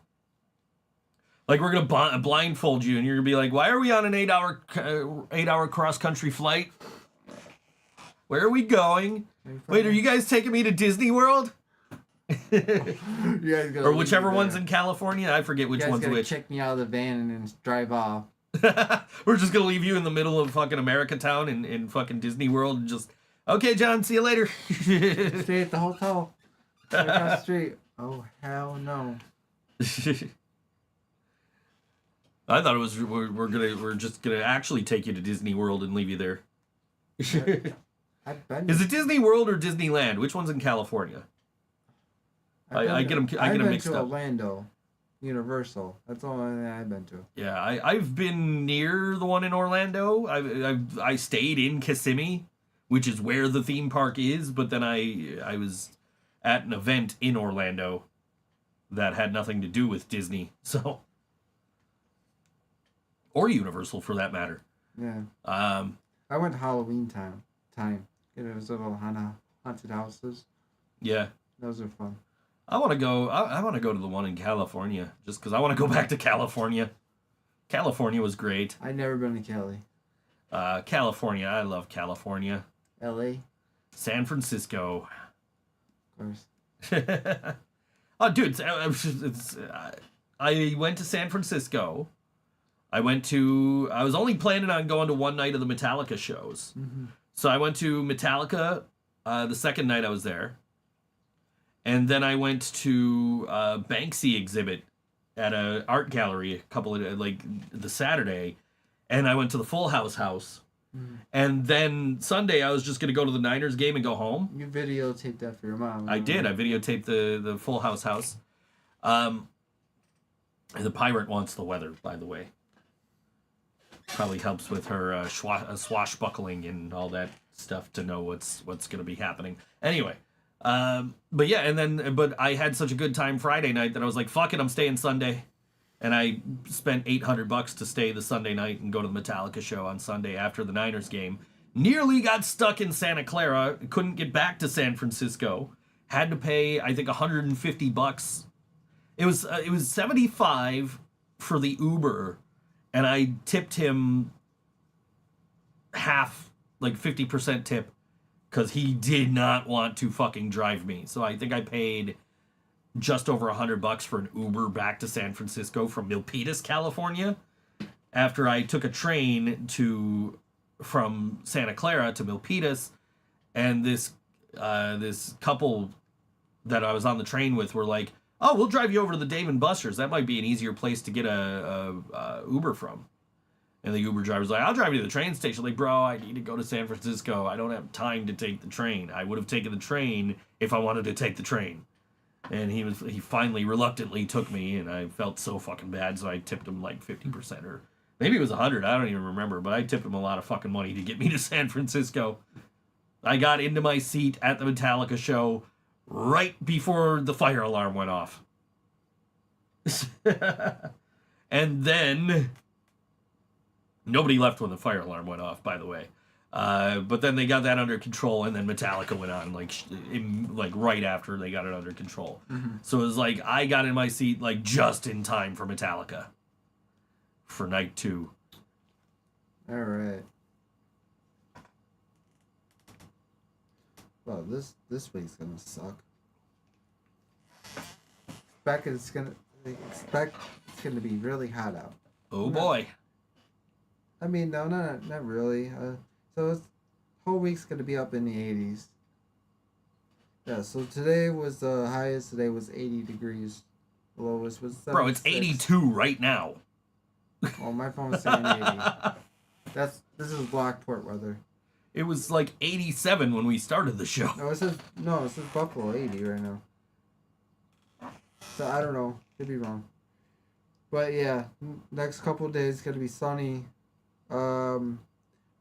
Like we're gonna blindfold you, and you're gonna be like, "Why are we on an 8-hour cross country flight? Where are we going? Wait, are you guys taking me to Disney World? Or whichever one's in California? I forget which one's which. Check me out of the van and then drive off. We're just gonna leave you in the middle of fucking America Town in fucking Disney World, and just okay, John, see you later. Stay at the hotel. Right across the street. Oh hell no. I thought it was we're just gonna actually take you to Disney World and leave you there. I've been. Is it Disney World or Disneyland? Which one's in California? I get them mixed to up. Orlando, Universal. That's the only thing I've been to. Yeah, I've been near the one in Orlando. I stayed in Kissimmee, which is where the theme park is. But then I was at an event in Orlando that had nothing to do with Disney. So. Or Universal, for that matter. Yeah. I went to Halloween time. It was little haunted houses. Yeah. Those are fun. I want to go. I want to go to the one in California, just because I want to go back to California. California was great. I've never been to Cali. California, I love California. L.A. San Francisco. Of course. Oh, dude, I went to San Francisco. I was only planning on going to one night of the Metallica shows. Mm-hmm. So I went to Metallica the second night I was there. And then I went to a Banksy exhibit at an art gallery the Saturday. And I went to the Full House house. Mm-hmm. And then Sunday I was just going to go to the Niners game and go home. You videotaped that for your mom. I did. I videotaped the Full House house. The pirate wants the weather, by the way. Probably helps with her swashbuckling and all that stuff to know what's going to be happening. Anyway, but yeah, but I had such a good time Friday night that I was like, fuck it, I'm staying Sunday. And I spent $800 to stay the Sunday night and go to the Metallica show on Sunday after the Niners game. Nearly got stuck in Santa Clara, couldn't get back to San Francisco. Had to pay, I think, $150. It was $75 for the Uber. And I tipped him half, like 50% tip because he did not want to fucking drive me. So I think I paid just over $100 for an Uber back to San Francisco from Milpitas, California, after I took a train from Santa Clara to Milpitas, and this couple that I was on the train with were like, "Oh, we'll drive you over to the Dave & Buster's. That might be an easier place to get a Uber from." And the Uber driver's like, "I'll drive you to the train station." Like, bro, I need to go to San Francisco. I don't have time to take the train. I would have taken the train if I wanted to take the train. And he finally reluctantly took me, and I felt so fucking bad, so I tipped him like 50%, or maybe it was 100. I don't even remember, but I tipped him a lot of fucking money to get me to San Francisco. I got into my seat at the Metallica show right before the fire alarm went off. And then nobody left when the fire alarm went off, by the way. But then they got that under control, and then Metallica went on like right after they got it under control. Mm-hmm. So it was like I got in my seat like just in time for Metallica for night 2. All right. Well, this week's gonna suck. Expect it's gonna be really hot out. Oh boy. I mean, no, not really. So this whole week's gonna be up in the 80s. Yeah. So today was the highest. Today was 80 degrees. The lowest was 76. Bro, it's 82 right now. Oh, my phone's saying 80. This is Blackport weather. It was like 87 when we started the show. No, it says Buffalo 80 right now. So I don't know. Could be wrong. But yeah, next couple of days gonna be sunny.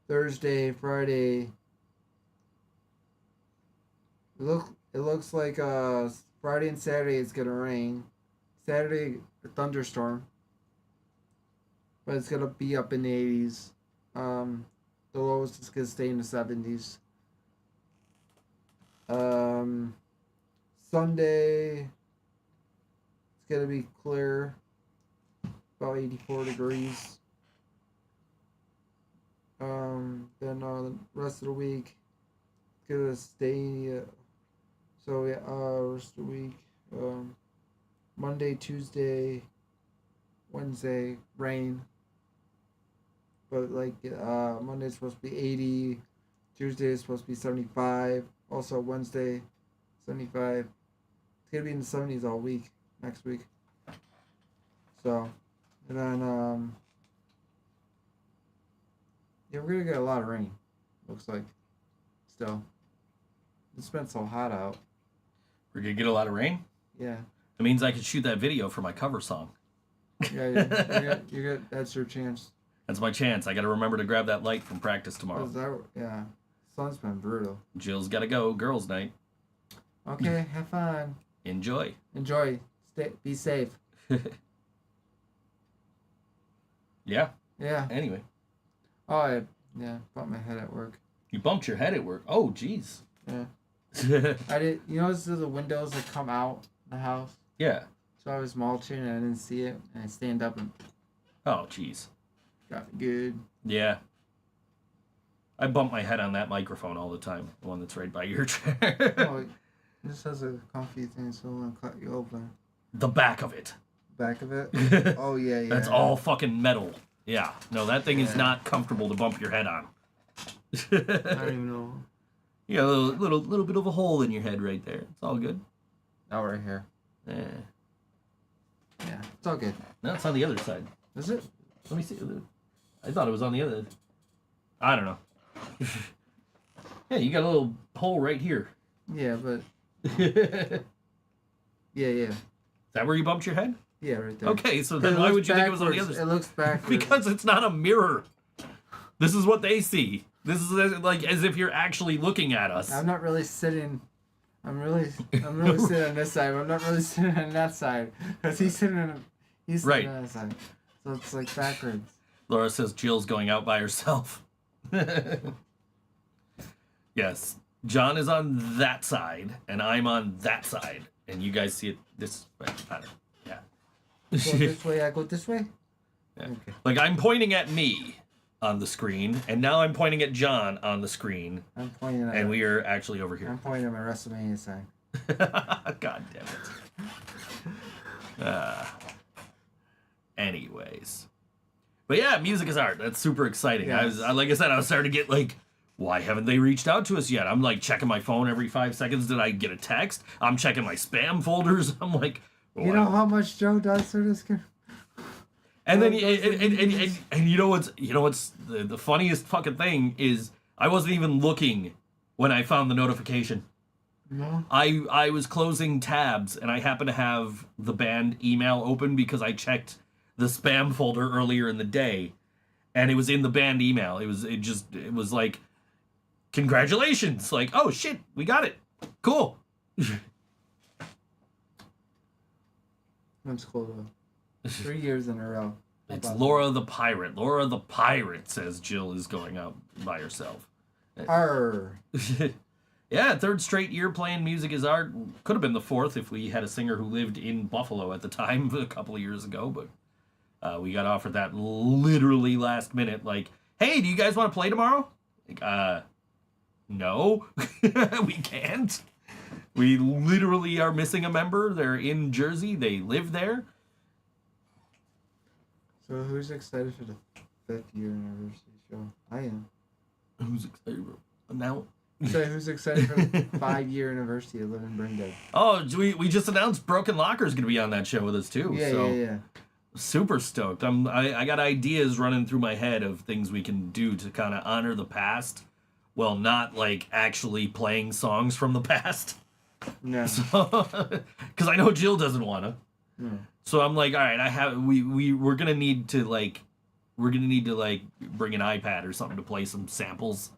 Thursday, Friday. It looks like Friday and Saturday it's gonna rain. Saturday a thunderstorm. But it's gonna be up in the 80s. The lowest is gonna stay in the 70s. Sunday it's gonna be clear, about 84 degrees. Then the rest of the week it's gonna stay. Rest of the week. Monday, Tuesday, Wednesday, rain. But like Monday's supposed to be 80, Tuesday is supposed to be 75, also Wednesday 75. It's gonna be in the 70s all week next week. So, and then yeah, we're gonna get a lot of rain. Looks like. Still, it's been so hot out. We're gonna get a lot of rain? Yeah. It means I could shoot that video for my cover song. Yeah, that's your chance. That's my chance. I gotta remember to grab that light from practice tomorrow. Yeah. Sun's been brutal. Jill's gotta go. Girls' night. Okay, have fun. Enjoy. Be safe. Yeah. Yeah. Anyway. Oh, I bumped my head at work. You bumped your head at work. Oh, jeez. Yeah. I did. You know, those are the windows that come out the house. Yeah. So I was mulching and I didn't see it, and I stand up and. Oh, jeez. Got me good. Yeah. I bump my head on that microphone all the time. The one that's right by your chair. Oh, this has a comfy thing, so I'm gonna cut you open. The back of it. Back of it? Oh, yeah. That's all fucking metal. Yeah. No, that thing is not comfortable to bump your head on. I don't even know. You got a little bit of a hole in your head right there. It's all good. Oh, right here. Yeah. Yeah, it's all good. No, it's on the other side. Is it? Let me see. I thought it was on the other. I don't know. Yeah, you got a little hole right here. Yeah, but. Yeah. Is that where you bumped your head? Yeah, right there. Okay, so then why would you think it was on the other side? It looks backwards. Because it's not a mirror. This is what they see. This is like as if you're actually looking at us. I'm not really sitting. I'm really sitting on this side. But I'm not really sitting on that side because he's sitting on that side. So it's like backwards. Laura says Jill's going out by herself. Yes, John is on that side, and I'm on that side, and you guys see it this way. I don't know. Yeah. Go this way. I go this way. Yeah. Okay. Like I'm pointing at me, on the screen, and now I'm pointing at John on the screen, I'm pointing at. and we are actually over here. I'm pointing at my WrestleMania sign. God damn it. Anyways. But yeah, music is art. That's super exciting. Yes. Like I said, I was starting to get like, why haven't they reached out to us yet? I'm like checking my phone every 5 seconds. Did I get a text? I'm checking my spam folders. I'm like, You know how much Joe does for this? And then and you know what's the funniest fucking thing is I wasn't even looking when I found the notification. No. I was closing tabs and I happened to have the band email open because I checked the spam folder earlier in the day, and it was in the band email. It was like, congratulations, like, oh shit, we got it, cool. That's cool though. 3 years in a row. How It's about Laura the Pirate. Laura the Pirate says Jill is going out by herself. that? Arr. Yeah, third straight year playing Music is Art. Could have been the fourth if we had a singer who lived in Buffalo at the time a couple of years ago, but we got offered that literally last minute. Like, hey, do you guys want to play tomorrow? Like, no, we can't. We literally are missing a member. They're in Jersey. They live there. So who's excited for the 5th year anniversary show? I am. Who's excited now? So who's excited for the 5-year anniversary of Living Brain Dead? Oh, we just announced Broken Locker is going to be on that show with us too. Yeah, so yeah. super stoked. I got ideas running through my head of things we can do to kind of honor the past, well, not like actually playing songs from the past. No. Because I know Jill doesn't want to. No. So I'm like, all right, we're gonna need to bring an iPad or something to play some samples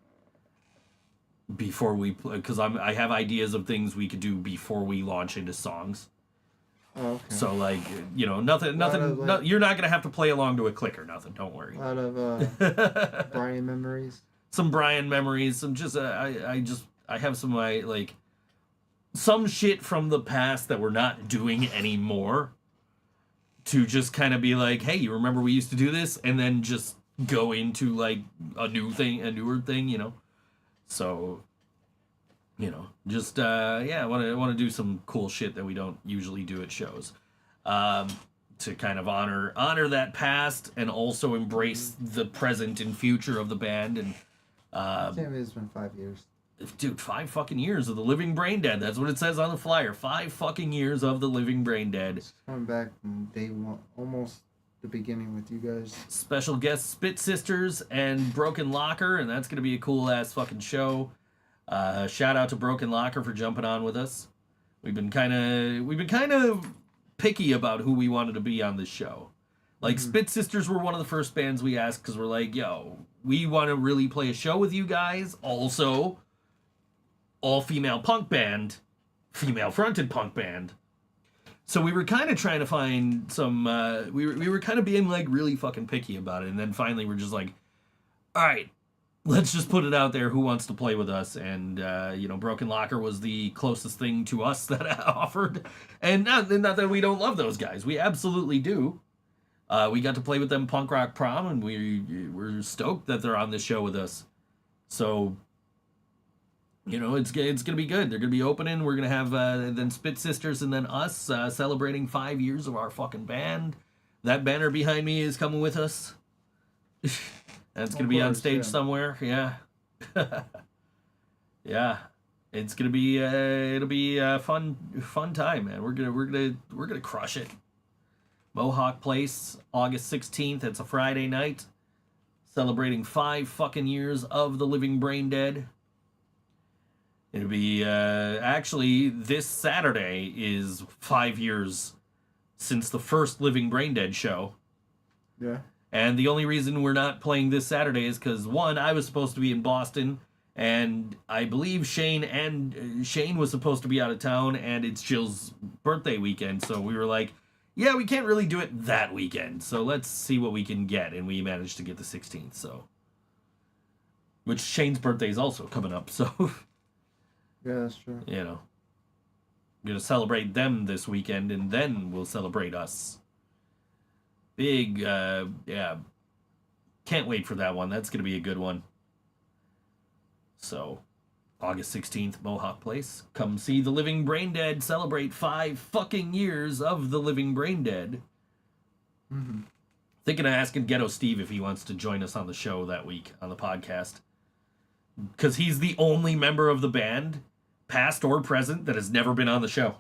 before we play, because I have ideas of things we could do before we launch into songs. Oh, okay. So like, you know, nothing. You're not gonna have to play along to a click or nothing. Don't worry. A lot of Brian memories. Some Brian memories. Some just I have some some shit from the past that we're not doing anymore. To just kind of be like, hey, you remember we used to do this, and then just go into like a newer thing, you know. So, you know, just I want to do some cool shit that we don't usually do at shows, to kind of honor that past and also embrace the present and future of the band. And Can't believe it's been 5 years. dude, 5 fucking years of the Living Brain Dead. That's what it says on the flyer. 5 fucking years of the Living Brain Dead. Coming back from day one, almost the beginning with you guys. Special guests Spit Sisters and Broken Locker, and that's gonna be a cool ass fucking show. Shout out to Broken Locker for jumping on with us. We've been kind of picky about who we wanted to be on this show. Like Spit Sisters were one of the first bands we asked because we're like, yo, we want to really play a show with you guys. Also, all-female punk band, female-fronted punk band. So we were kind of trying to find some, we were kind of being like really fucking picky about it. And then finally we're just like, all right, let's just put it out there. Who wants to play with us? And, Broken Locker was the closest thing to us that I offered. And not that we don't love those guys. We absolutely do. We got to play with them Punk Rock Prom, and we're stoked that they're on this show with us. So, you know, it's gonna be good. They're gonna be opening. We're gonna have then Spit Sisters and then us celebrating 5 years of our fucking band. That banner behind me is coming with us. That's gonna be on stage somewhere. Yeah, yeah. It's gonna be it'll be a fun time, man. We're gonna crush it. Mohawk Place, August 16th. It's a Friday night. Celebrating 5 fucking years of the Living Brain Dead. It'll be, actually, this Saturday is 5 years since the first Living Brain Dead show. Yeah. And the only reason we're not playing this Saturday is because, one, I was supposed to be in Boston, and I believe Shane was supposed to be out of town, and it's Jill's birthday weekend, so we were like, yeah, we can't really do it that weekend, so let's see what we can get, and we managed to get the 16th, so. Which Shane's birthday is also coming up, so. Yeah, that's true. You know. We're gonna celebrate them this weekend, and then we'll celebrate us. Big, Can't wait for that one. That's going to be a good one. So, August 16th, Mohawk Place. Come see the Living Brain Dead celebrate 5 fucking years of the Living Brain Dead. Mm-hmm. Thinking of asking Ghetto Steve if he wants to join us on the show that week on the podcast. Because he's the only member of the band, past or present, that has never been on the show.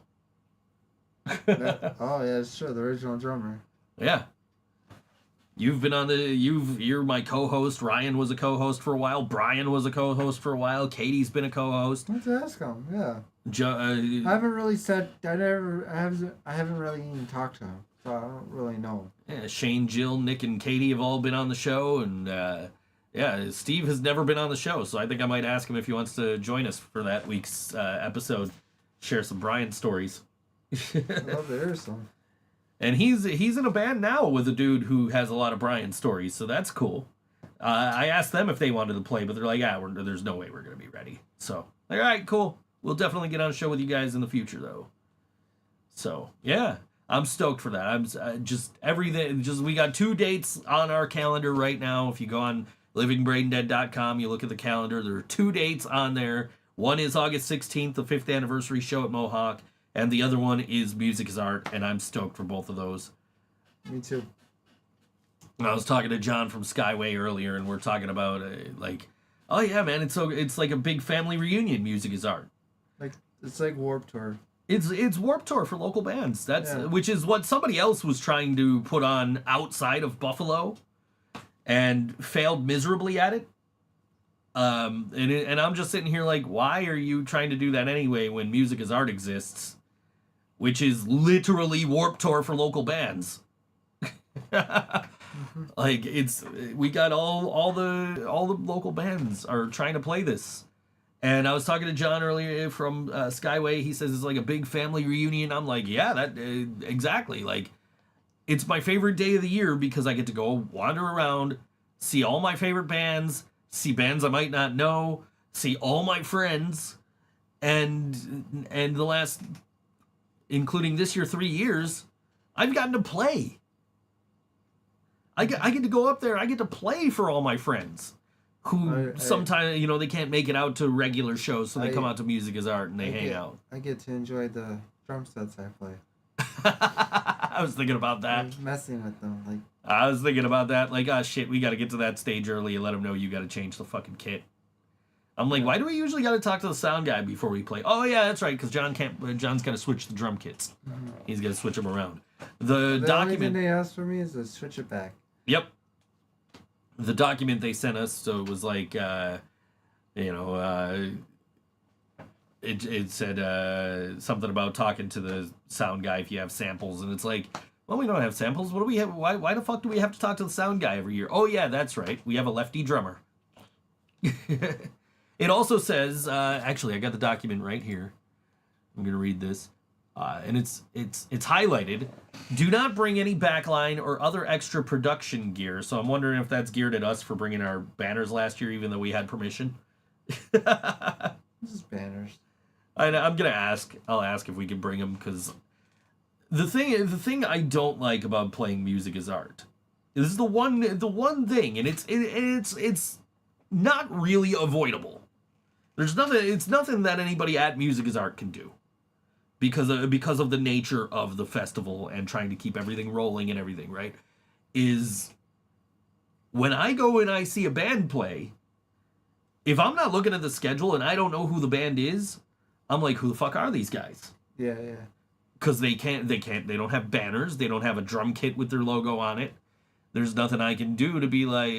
Oh yeah, it's true. The original drummer. Yeah. You've been on you're my co-host. Ryan was a co-host for a while. Brian was a co-host for a while. Katie's been a co-host. Let's ask him. Yeah. I haven't really said. I haven't really even talked to him, so I don't really know. Yeah, Shane, Jill, Nick, and Katie have all been on the show, and yeah, Steve has never been on the show, so I think I might ask him if he wants to join us for that week's episode. Share some Brian stories. I'd love to hear some. And he's in a band now with a dude who has a lot of Brian stories, so that's cool. I asked them if they wanted to play, but they're like, there's no way we're going to be ready. So, like, all right, cool. We'll definitely get on a show with you guys in the future, though. So, yeah, I'm stoked for that. I'm just everything. Just we got 2 dates on our calendar right now. If you go on livingbraindead.com, you look at the calendar. There are 2 dates on there. One is August 16th, the 5th anniversary show at Mohawk. And the other one is Music is Art, and I'm stoked for both of those. Me too. I was talking to John from Skyway earlier, and we're talking about, oh yeah, man, it's like a big family reunion, Music is Art. It's like Warped Tour. It's Warped Tour for local bands. Which is what somebody else was trying to put on outside of Buffalo, and failed miserably at it. And I'm just sitting here like, why are you trying to do that anyway when Music is Art exists? Which is literally Warped Tour for local bands. Like we got all the local bands are trying to play this. And I was talking to John earlier from Skyway. He says it's like a big family reunion. I'm like, yeah, that exactly. Like, it's my favorite day of the year because I get to go wander around, see all my favorite bands, see bands I might not know, see all my friends, and the last, including this year, 3 years, I've gotten to play. I get to go up there. I get to play for all my friends who sometimes, they can't make it out to regular shows, so they come out to Music is Art and they hang out. I get to enjoy the drum sets I play. I was thinking about that. I'm messing with them. I was thinking about that. Like, oh, shit, we got to get to that stage early and let them know you got to change the fucking kit. I'm like, why do we usually got to talk to the sound guy before we play? Oh, yeah, that's right, because John's got to switch the drum kits. Mm-hmm. He's got to switch them around. The document... only thing they asked for me is to switch it back. Yep. The document they sent us, so it was like, it said something about talking to the sound guy if you have samples, and it's like, well, we don't have samples. What do we have? Why the fuck do we have to talk to the sound guy every year? Oh, yeah, that's right. We have a lefty drummer. It also says, actually, I got the document right here. I'm going to read this. And it's highlighted. Do not bring any backline or other extra production gear. So I'm wondering if that's geared at us for bringing our banners last year, even though we had permission. This is banners. I'm gonna ask. I'll ask if we can bring them, because the thing I don't like about playing Music is Art. This is the one thing, and it's not really avoidable. There's nothing. It's nothing that anybody at Music is Art can do, because of the nature of the festival and trying to keep everything rolling and everything, right? Is when I go and I see a band play, if I'm not looking at the schedule and I don't know who the band is, I'm like, who the fuck are these guys? Yeah. Because they don't have banners, they don't have a drum kit with their logo on it. There's nothing I can do to be like,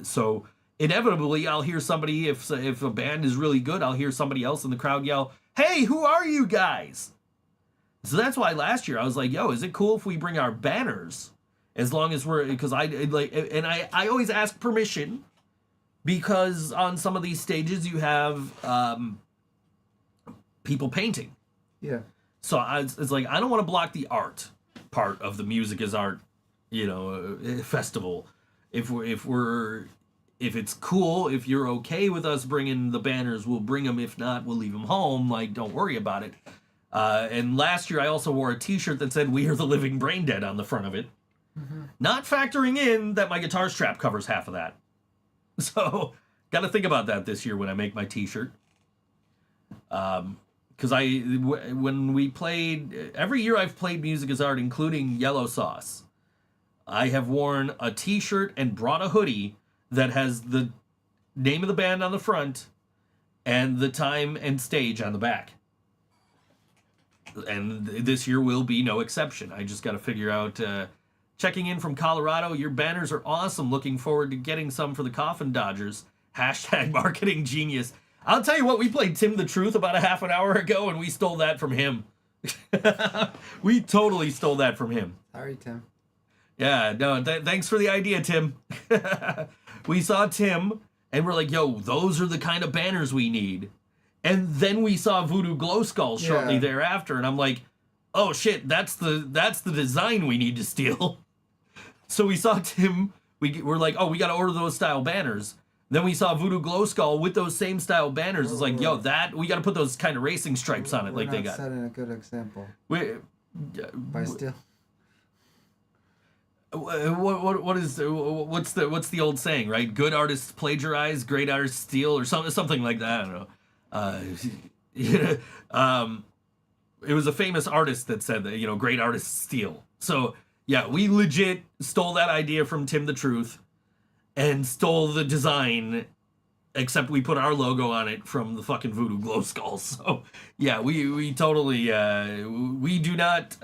so inevitably I'll hear somebody, if a band is really good, I'll hear somebody else in the crowd yell, "Hey, who are you guys?" So that's why last year I was like, yo, is it cool if we bring our banners? As long as because I always ask permission, because on some of these stages you have people painting. Yeah. So it's like, I don't want to block the art part of the Music is Art, festival. If it's cool, if you're okay with us bringing the banners, we'll bring them. If not, we'll leave them home. Like, don't worry about it. And last year I also wore a t-shirt that said "We are the Living Brain Dead" on the front of it. Not factoring in that my guitar strap covers half of that. So, got to think about that this year when I make my t-shirt. Because when we played, every year I've played Music is Art, including Yellow Sauce, I have worn a t-shirt and brought a hoodie that has the name of the band on the front and the time and stage on the back. And this year will be no exception. I just got to figure out, checking in from Colorado, your banners are awesome. Looking forward to getting some for the Coffin Dodgers. # marketing genius. I'll tell you what, we played Tim the Truth about a half an hour ago, and we stole that from him. We totally stole that from him. Sorry, Tim. Yeah, no, thanks for the idea, Tim. We saw Tim, and we're like, yo, those are the kind of banners we need. And then we saw Voodoo Glow Skull shortly thereafter, and I'm like, oh shit, that's the design we need to steal. So we saw Tim, we're like, oh, we got to order those style banners. Then we saw Voodoo Glow Skull with those same style banners. It's like, yo, we got to put those kind of racing stripes on it, like they got. We're not setting a good example. By still. What's the old saying, right? Good artists plagiarize, great artists steal, or something like that. I don't know. It was a famous artist that said that, great artists steal. So yeah, we legit stole that idea from Tim the Truth. And stole the design, except we put our logo on it from the fucking Voodoo Glow Skull. So, yeah, we totally, we do not,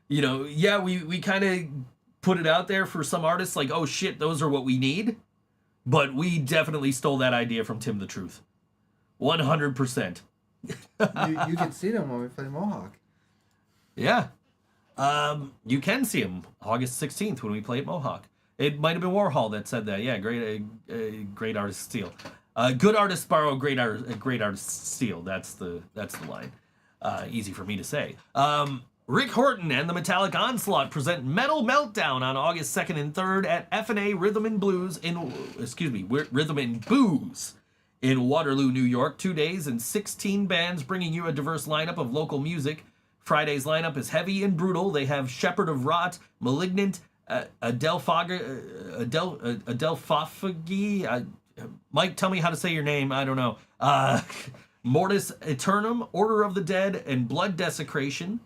we kind of put it out there for some artists like, oh shit, those are what we need. But we definitely stole that idea from Tim the Truth. 100%. You can see them when we play Mohawk. Yeah. You can see them August 16th when we play at Mohawk. It might have been Warhol that said that. Yeah, great artists steal. Good artists borrow, great artists steal. That's the line. Easy for me to say. Rick Horton and the Metallic Onslaught present Metal Meltdown on August 2nd and 3rd at F&A Rhythm and Booze in Waterloo, New York. 2 days and 16 bands bringing you a diverse lineup of local music. Friday's lineup is heavy and brutal. They have Shepherd of Rot, Malignant, Adelphophagy. Mike, tell me how to say your name. I don't know. Mortis Aeternum, Order of the Dead, and Blood Desecration.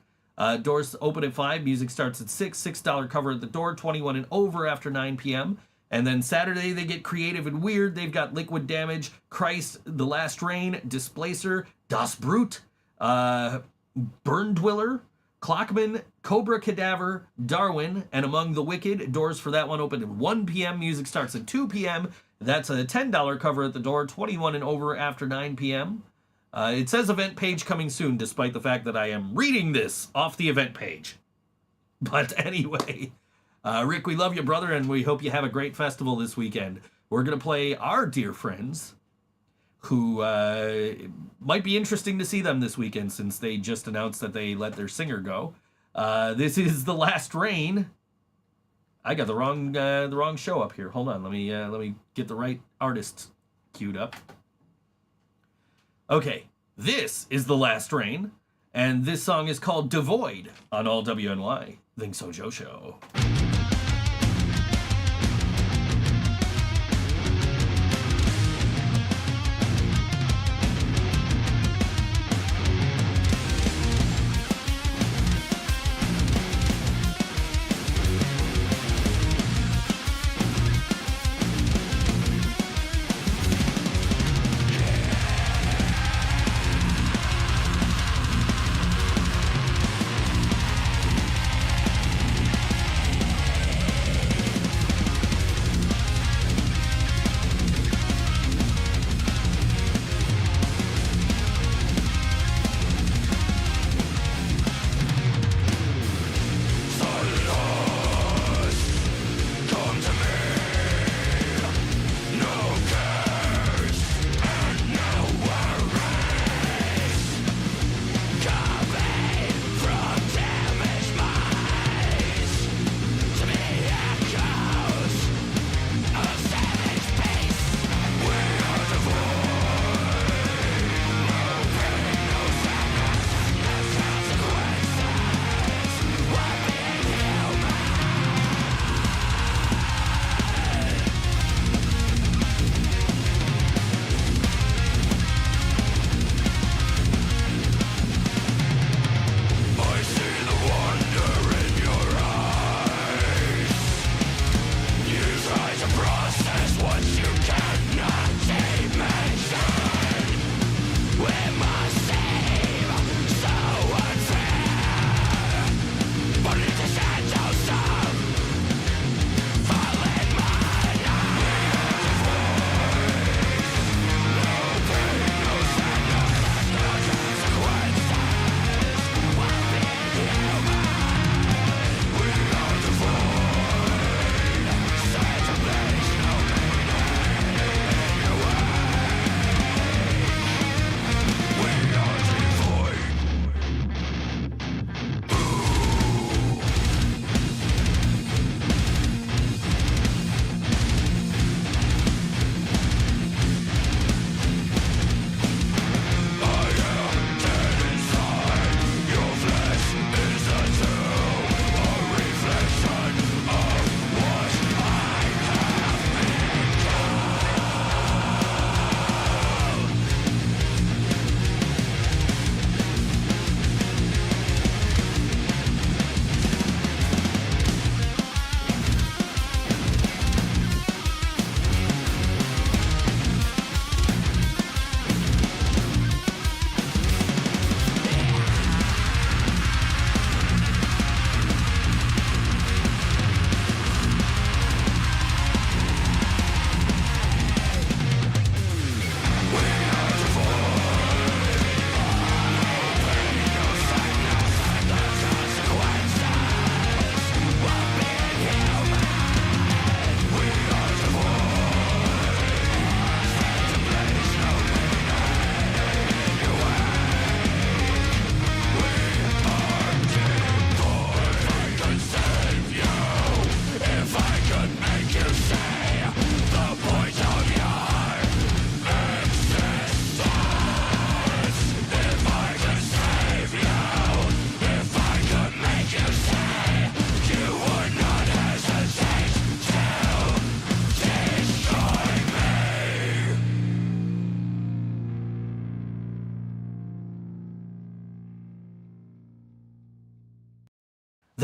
Doors open at 5. Music starts at 6. $6 cover at the door. 21 and over after 9 p.m. And then Saturday they get creative and weird. They've got Liquid Damage, Christ, The Last Rain, Displacer, Das Brute, Burn Dweller, Clockman, Cobra Cadaver, Darwin, and Among the Wicked. Doors for that one open at 1 p.m. Music starts at 2 p.m. That's a $10 cover at the door, 21 and over after 9 p.m. It says event page coming soon, despite the fact that I am reading this off the event page. But anyway, Rick, we love you, brother, and we hope you have a great festival this weekend. We're going to play our dear friends, who might be interesting to see them this weekend since they just announced that they let their singer go. This is The Last Rain. I got the wrong show up here. Hold on, let me get the right artist queued up. Okay, this is The Last Rain, and this song is called Devoid on All WNY. ThinkSoJoE Show.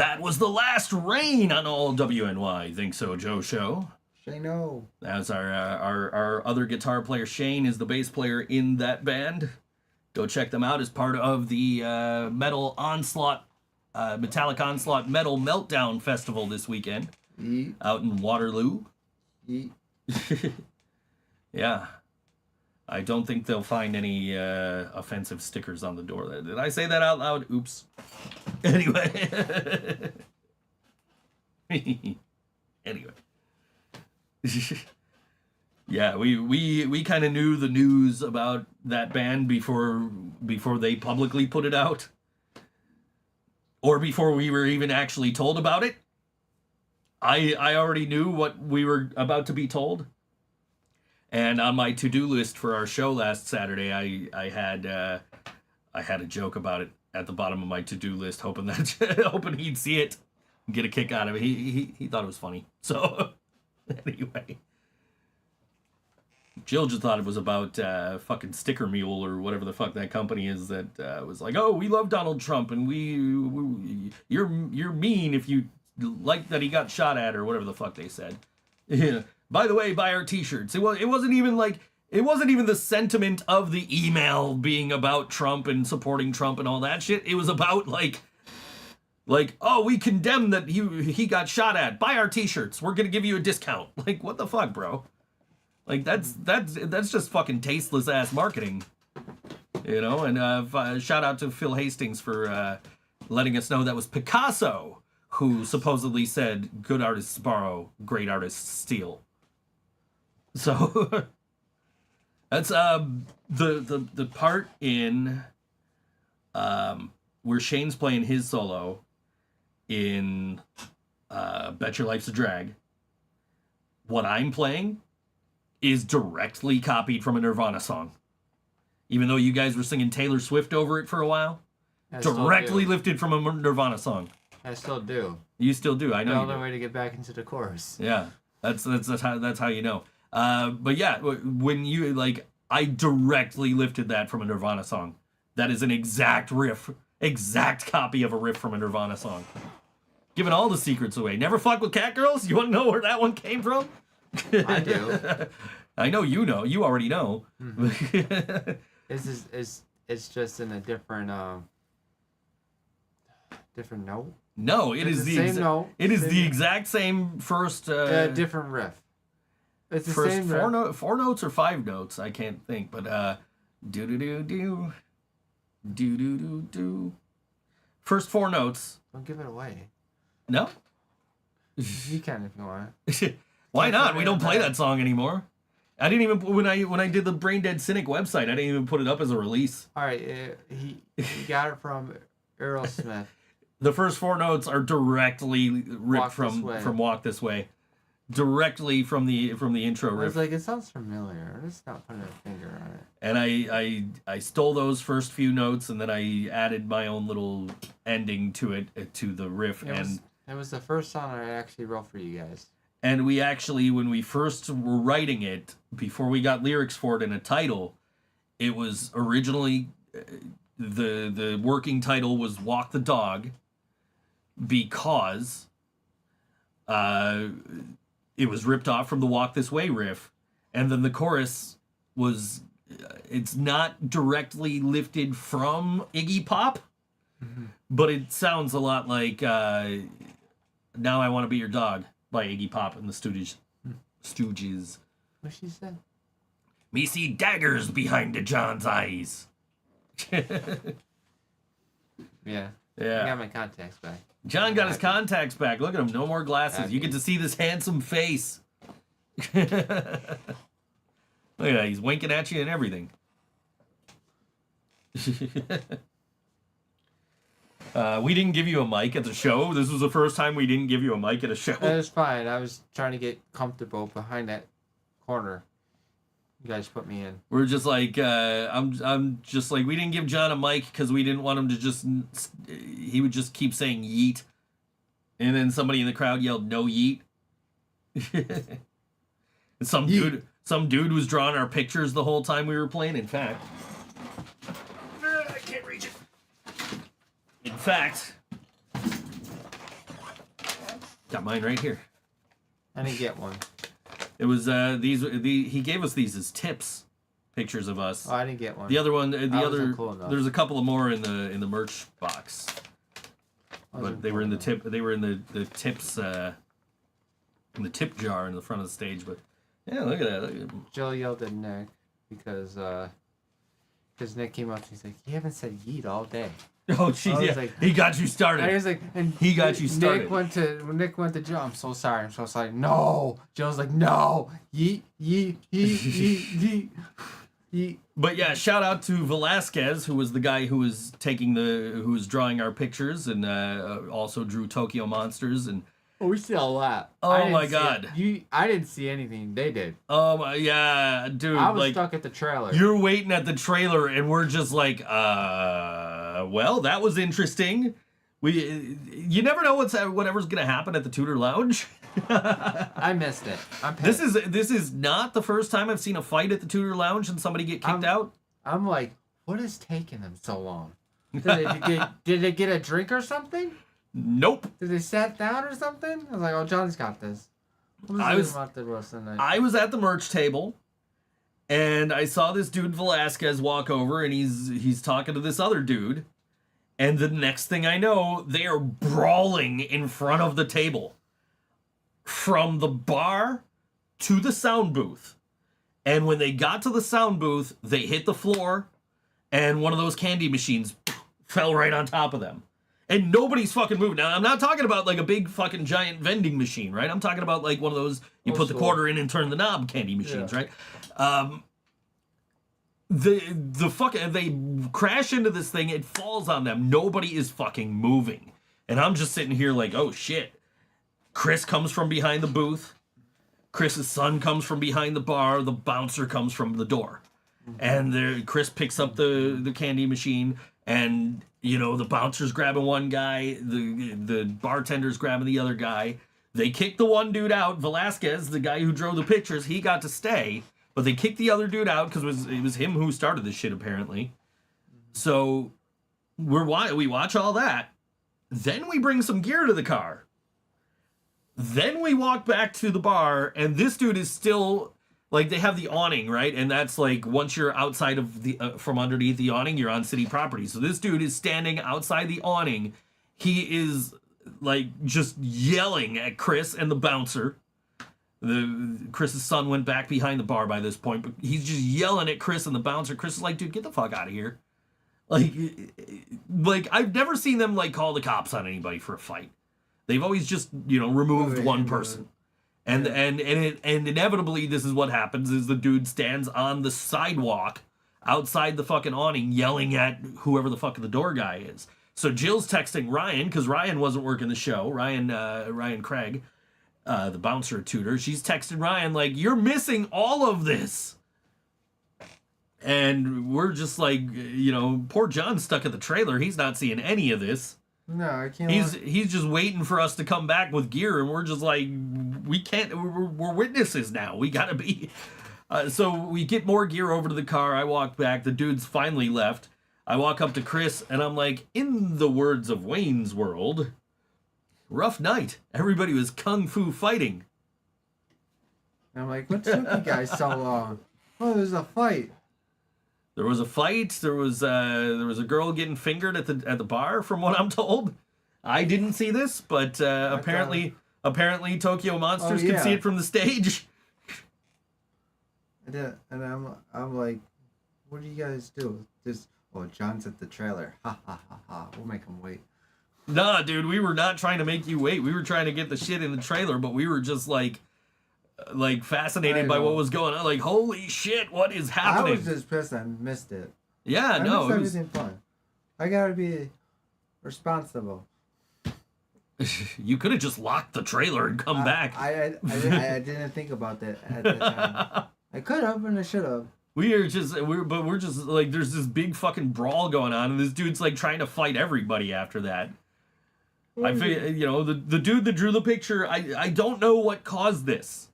That was the last rain on all WNY Think So Joe show. Shano. That's our other guitar player. Shane is the bass player in that band. Go check them out as part of the Metallic Onslaught Metal Meltdown Festival this weekend. Yeet. Out in Waterloo. Yeet. Yeah. I don't think they'll find any offensive stickers on the door. Did I say that out loud? Oops. Anyway. Anyway. Yeah, we kind of knew the news about that band before they publicly put it out. Or before we were even actually told about it. I already knew what we were about to be told. And on my to-do list for our show last Saturday, I had a joke about it at the bottom of my to-do list, hoping he'd see it and get a kick out of it. He thought it was funny. So anyway, Jill just thought it was about fucking Sticker Mule or whatever the fuck that company is that was like, oh, we love Donald Trump and you're mean if you like that he got shot at or whatever the fuck they said. Yeah. By the way, buy our t-shirts. It wasn't even the sentiment of the email being about Trump and supporting Trump and all that shit. It was about like, oh, we condemn that he got shot at. Buy our t-shirts. We're gonna give you a discount. Like, what the fuck, bro? Like, that's just fucking tasteless ass marketing. You know, and shout out to Phil Hastings for letting us know that was Picasso who supposedly said, good artists borrow, great artists steal. So that's the part in where Shane's playing his solo in Bet Your Life's a Drag. What I'm playing is directly copied from a Nirvana song. Even though you guys were singing Taylor Swift over it for a while, directly lifted from a Nirvana song. I still do. You still do. I know. The you do. only way to get back into the chorus. Yeah, that's how you know. But yeah, when you I directly lifted that from a Nirvana song. That is an exact copy of a riff from a Nirvana song. Giving all the secrets away. Never fuck with cat girls. You want to know where that one came from? I do. I know you know. You already know. Mm-hmm. It's just in a different note. No, it is the same note. It is Same the note. exact same first. Different riff. It's the first same four notes or 5 notes. I can't think, but do do do do do do do do. First 4 notes. Don't give it away. No. You can if you want. Why not? We don't play that song anymore. I didn't even when I did the Brain Dead Cynic website. I didn't even put it up as a release. All right, he got it from Aerosmith. The first 4 notes are directly ripped from Walk This Way, directly from the intro riff. I was like, it sounds familiar. I'm just not putting a finger on it. And I stole those first few notes and then I added my own little ending to it to the riff. It was the first song I actually wrote for you guys. And we actually, when we first were writing it, before we got lyrics for it and a title, it was originally the working title was Walk the Dog, because it was ripped off from the Walk This Way riff, and then the chorus was it's not directly lifted from Iggy Pop, but it sounds a lot like Now I Want to Be Your Dog by Iggy Pop and the Stooges. What she said? Me see daggers behind the John's eyes. Yeah. Yeah. I got my contacts back. John got his contacts back. Look at him. No more glasses. You get to see this handsome face. Look at that. He's winking at you and everything. We didn't give you a mic at the show. This was the first time we didn't give you a mic at a show. That was fine. I was trying to get comfortable behind that corner you guys put me in. We're just like, I'm just like, we didn't give John a mic because we didn't want him to he would just keep saying yeet. And then somebody in the crowd yelled, no yeet. And some dude was drawing our pictures the whole time we were playing. In fact, I can't reach it. In fact, Got mine right here. I didn't get one. It was he gave us these as tips, pictures of us. Oh, I didn't get one. The other one, wasn't cool enough. there's a couple of more in the merch box, but they were in the tip. They were in the tips, in the tip jar in the front of the stage. But yeah, look at that. Look at Jill yelled at Nick because Nick came up and he's like, "You haven't said yeet all day." oh, jeez, I was yeah. like- He got you started. I was like, and He got you started. Nick went to Jill. I'm so sorry. I'm so sorry. No. Jill's like, no. Yeet, yeet, yeet, yeet, yeet, yeet. But yeah, shout out to Velasquez, who was the guy who was who was drawing our pictures and also drew Tokyo Monsters and. Oh, we see a lot. Oh I didn't my see God. I didn't see anything. They did. Yeah, dude. I was like, stuck at the trailer. you're waiting at the trailer, and we're just like, well, that was interesting. You never know whatever's gonna happen at the Tudor Lounge. I missed it. I'm pissed. This is not the first time I've seen a fight at the Tudor Lounge and somebody get kicked out. I'm like, what is taking them so long? Did they get a drink or something? Nope. Did they sat down or something? I was like, oh, John's got this. I was about the rest of the night. I was at the merch table, and I saw this dude Velasquez walk over, and he's talking to this other dude, and the next thing I know, they are brawling in front of the table, from the bar to the sound booth, and when they got to the sound booth, they hit the floor, and one of those candy machines fell right on top of them. And nobody's fucking moving. Now, I'm not talking about like a big fucking giant vending machine, right? I'm talking about like one of those, you put the quarter in and turn the knob candy machines, right? They crash into this thing, it falls on them. Nobody is fucking moving. And I'm just sitting here like, oh shit. Chris comes from behind the booth. Chris's son comes from behind the bar. The bouncer comes from the door. And Chris picks up the candy machine, and you know, the bouncer's grabbing one guy, the bartender's grabbing the other guy. They kick the one dude out, Velasquez, the guy who drew the pictures, he got to stay, but they kicked the other dude out because it was him who started this shit, apparently. So we watch all that. Then we bring some gear to the car. Then we walk back to the bar, and this dude is still... Like, they have the awning, right? And that's like, once you're outside of from underneath the awning, you're on city property. So this dude is standing outside the awning. He is, like, just yelling at Chris and the bouncer. Chris's son went back behind the bar by this point, but he's just yelling at Chris and the bouncer. Chris is like, dude, get the fuck out of here. Like, I've never seen them, like, call the cops on anybody for a fight. They've always just, you know, removed one person. And inevitably, this is what happens: is the dude stands on the sidewalk outside the fucking awning, yelling at whoever the fuck the door guy is. So Jill's texting Ryan because Ryan wasn't working the show. Ryan Craig, the bouncer tutor. She's texting Ryan like, "You're missing all of this." And we're just like, you know, poor John's stuck at the trailer. He's not seeing any of this. No, I can't. He's just waiting for us to come back with gear, and we're just like, we can't. We're witnesses now. We gotta be. So we get more gear over to the car. I walk back. The dude's finally left. I walk up to Chris, and I'm like, in the words of Wayne's World, rough night. Everybody was kung fu fighting. I'm like, what took you guys so long? Oh, there's a fight. There was a fight. There was a girl getting fingered at the bar, from what I'm told. I didn't see this, but apparently Tokyo Monsters can see it from the stage. And I'm like, what do you guys do? Just John's at the trailer. Ha ha ha ha. We'll make him wait. Nah, dude, we were not trying to make you wait. We were trying to get the shit in the trailer, but we were just like fascinated by what was going on. Like, holy shit, what is happening? I was just pissed I missed it. Yeah, I no, missed everything fun. I gotta be responsible. You could have just locked the trailer and come back. I didn't think about that at the time. I could have, and I should have. We're just like, there's this big fucking brawl going on, and this dude's like trying to fight everybody after that. I feel, you know, the dude that drew the picture, I don't know what caused this.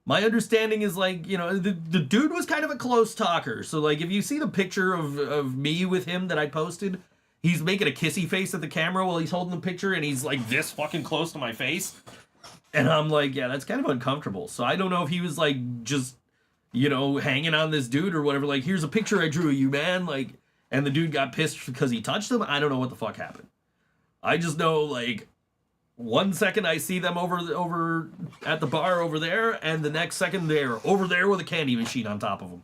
My understanding is, like, you know, the dude was kind of a close talker. So, like, if you see the picture of me with him that I posted, he's making a kissy face at the camera while he's holding the picture, and he's like this fucking close to my face. And I'm like, yeah, that's kind of uncomfortable. So I don't know if he was like just, you know, hanging on this dude or whatever. Like, here's a picture I drew of you, man. Like, and the dude got pissed because he touched him. I don't know what the fuck happened. I just know, like, 1 second I see them over at the bar over there, and the next second they're over there with a candy machine on top of them.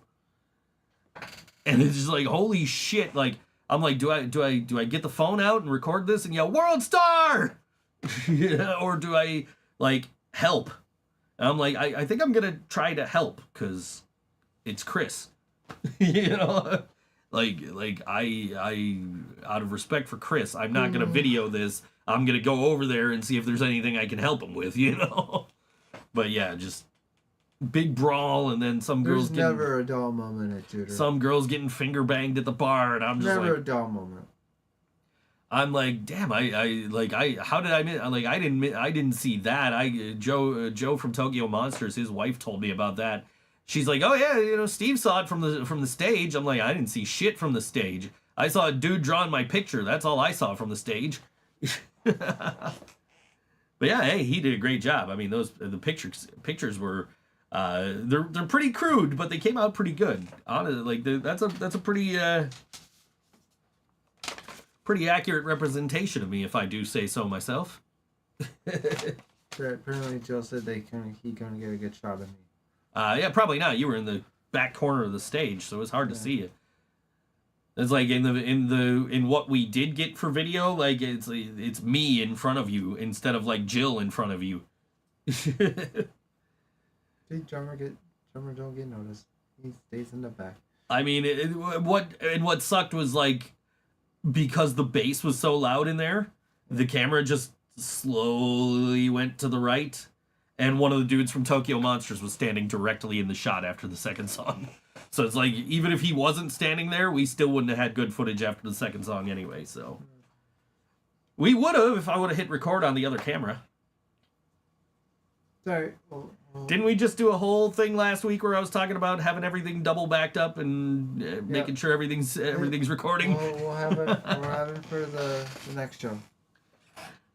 And it's just like, holy shit! Like, I'm like, do I get the phone out and record this and yell "World Star," yeah, or do I like help? And I'm like, I think I'm gonna try to help because it's Chris, you know. Like I out of respect for Chris, I'm not gonna video this. I'm gonna go over there and see if there's anything I can help him with, you know. But yeah, just big brawl, and then some girls There's never a dull moment at Tudor. some girls getting finger banged at the bar, and I'm just Never like, a dull moment. I'm like, damn, how did I miss? Like, I didn't see that. Joe from Tokyo Monsters, his wife told me about that. She's like, oh yeah, you know, Steve saw it from the stage. I'm like, I didn't see shit from the stage. I saw a dude drawing my picture. That's all I saw from the stage. But yeah, hey, he did a great job. I mean, the pictures were they're pretty crude, but they came out pretty good. Honestly, like that's a pretty accurate representation of me, if I do say so myself. Apparently, Joe said he gonna get a good shot of me. Yeah, probably not. You were in the back corner of the stage, so it's hard to see it. It's like in what we did get for video, like it's me in front of you instead of like Jill in front of you. See, drummer don't get noticed. He stays in the back. I mean, what sucked was like because the bass was so loud in there, the camera just slowly went to the right, and one of the dudes from Tokyo Monsters was standing directly in the shot after the second song. So it's like, even if he wasn't standing there, we still wouldn't have had good footage after the second song anyway, so. We would have if I would have hit record on the other camera. Sorry. Didn't we just do a whole thing last week where I was talking about having everything double backed up and making sure everything's recording? We'll have it for the next show.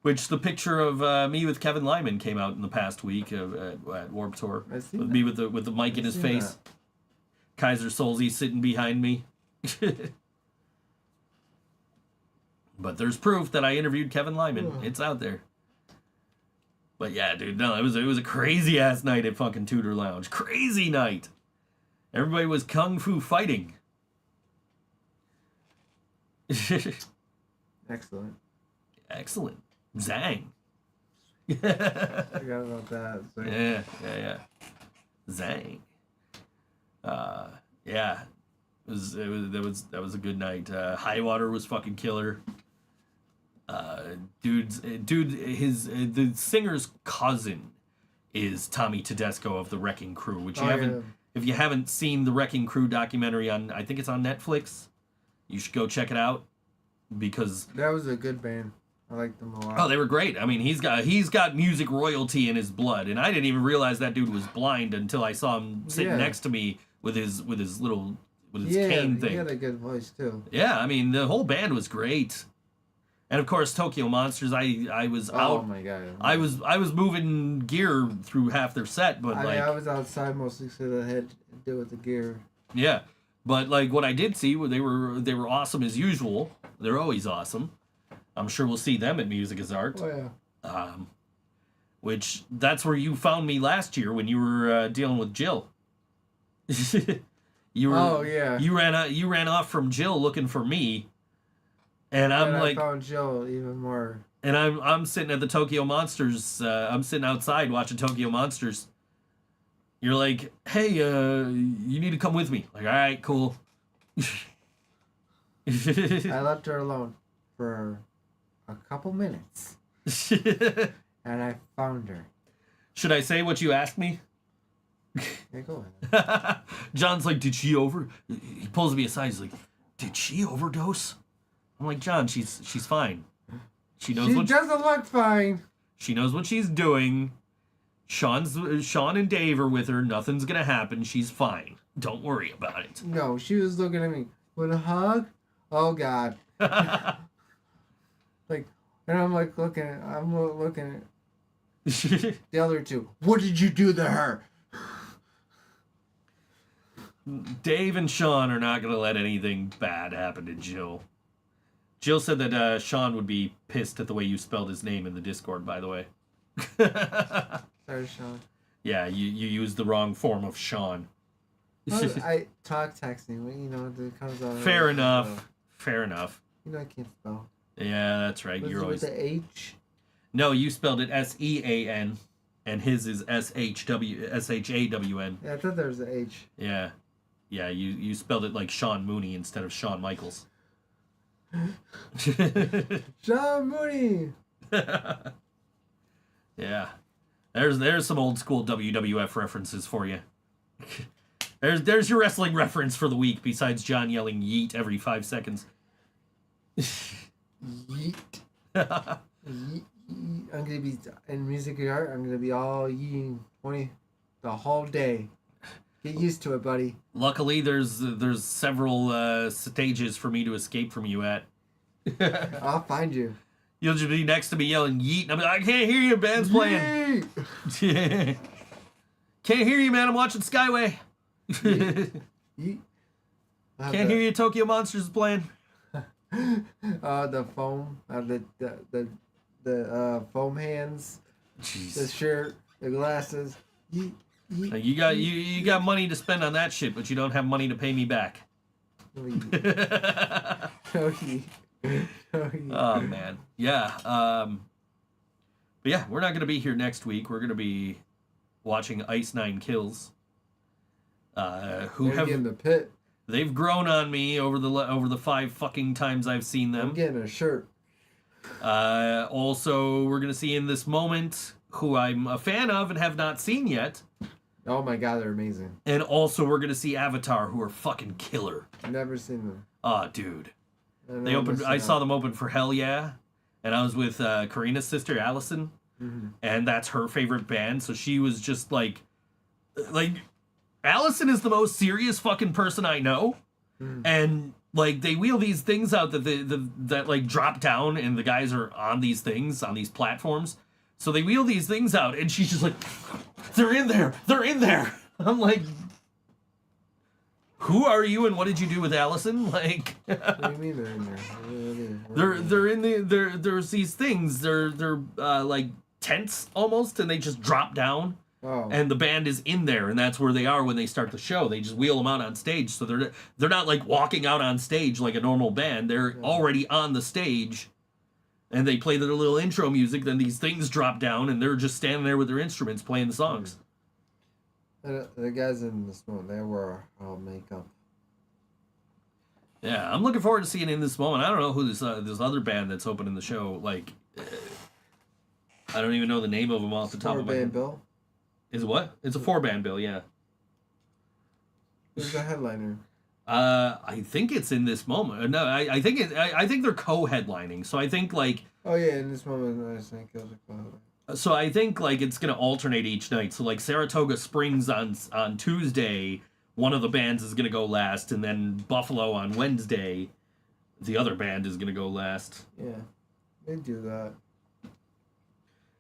Which the picture of me with Kevin Lyman came out in the past week at Warped Tour. With me with the mic in his face. That. Kaiser Solzy sitting behind me. But there's proof that I interviewed Kevin Lyman. It's out there. But yeah, dude, no, it was a crazy ass night at fucking Tudor Lounge. Crazy night. Everybody was kung fu fighting. Excellent. Excellent. Zang. Forgot about that. So. Yeah. Zang. Yeah. That was a good night. High Water was fucking killer. The singer's cousin is Tommy Tedesco of the Wrecking Crew, which if you haven't seen the Wrecking Crew documentary I think it's on Netflix, you should go check it out because that was a good band. I liked them a lot. Oh, they were great. I mean, he's got music royalty in his blood, and I didn't even realize that dude was blind until I saw him sitting next to me with his cane thing. He had a good voice too. Yeah, I mean, the whole band was great. And of course, Tokyo Monsters. I was out. Oh my god! I was moving gear through half their set, but I was outside mostly, so I had to deal with the gear. Yeah, but like what I did see, they were awesome as usual. They're always awesome. I'm sure we'll see them at Music is Art. Oh yeah. Which that's where you found me last year when you were dealing with Jill. You were. Oh yeah. You ran off from Jill looking for me. And I found Jill even more. And I'm sitting at the Tokyo Monsters. I'm sitting outside watching Tokyo Monsters. You're like, hey, you need to come with me. Like, all right, cool. I left her alone for a couple minutes, and I found her. Should I say what you asked me? Yeah, go ahead. John's like, did she He pulls me aside. He's like, did she overdose? I'm like, John, she's fine. She knows she doesn't look fine. She knows what she's doing. Sean and Dave are with her. Nothing's gonna happen. She's fine. Don't worry about it. No, she was looking at me with a hug. Oh God. Like, and I'm like looking at the other two. What did you do to her? Dave and Sean are not going to let anything bad happen to Jill. Jill said that Sean would be pissed at the way you spelled his name in the Discord, by the way. Sorry, Sean. Yeah, you used the wrong form of Sean. I talk texting, it comes out. Fair enough. Fair enough. I can't spell. Yeah, that's right. Was You're it always... with the H? No, you spelled it S-E-A-N, and his is S-H-A-W-N. Yeah, I thought there was an H. Yeah. Yeah, you spelled it like Sean Mooney instead of Shawn Michaels. Sean Mooney! Yeah. There's some old school WWF references for you. There's your wrestling reference for the week, besides John yelling yeet every 5 seconds. Yeet. Yeet. I'm gonna be in music art. I'm gonna be all yeeting the whole day. Get used to it, buddy. Luckily, there's several stages for me to escape from you at. I'll find you. You'll just be next to me yelling yeet, and I'm like, I can't hear you, band's playing. Yeet. Can't hear you, man. I'm watching Skyway. Yeet. Can't hear you. Tokyo Monsters is playing. The foam, the foam hands, Jeez. the shirt, the glasses. Yeet. Yeet. You got money to spend on that shit, but you don't have money to pay me back. Oh, yeet. Oh man, yeah. But yeah, we're not gonna be here next week. We're gonna be watching Ice Nine Kills. Who They're have getting the pit. they've grown on me over the 5 fucking times I've seen them. I'm getting a shirt. Also, we're gonna see In This Moment, who I'm a fan of and have not seen yet. Oh my god, they're amazing. And also, we're gonna see Avatar, who are fucking killer. Never seen them. Oh, dude. I saw them open for Hell Yeah, and I was with Karina's sister Allison, and that's her favorite band. So she was just like Allison is the most serious fucking person I know, and like they wheel these things out that like drop down, and the guys are on these things on these platforms. So they wheel these things out, and she's just like, they're in there. I'm like, who are you and what did you do with Allison? Like, What do you mean they're in there? they're in there's these things. They're like tents almost, and they just drop down. Oh. And the band is in there, and that's where they are when they start the show. They just wheel them out on stage, so they're not like walking out on stage like a normal band. They're already on the stage, and they play their little intro music. Then these things drop down, and they're just standing there with their instruments playing the songs. The guys in this one, they wear all makeup. Yeah, I'm looking forward to seeing In This Moment. I don't know who this other band that's opening the show. Like, I don't even know the name of them off the top of my head. Bill. Is it what? It's a 4-band bill, yeah. Who's the headliner? I think it's In This Moment. No, I think they're co-headlining. So I think like. Oh yeah, In This Moment, I think it was a cloud. So I think like it's gonna alternate each night. So like Saratoga Springs on Tuesday, one of the bands is gonna go last, and then Buffalo on Wednesday, the other band is gonna go last. Yeah, they do that.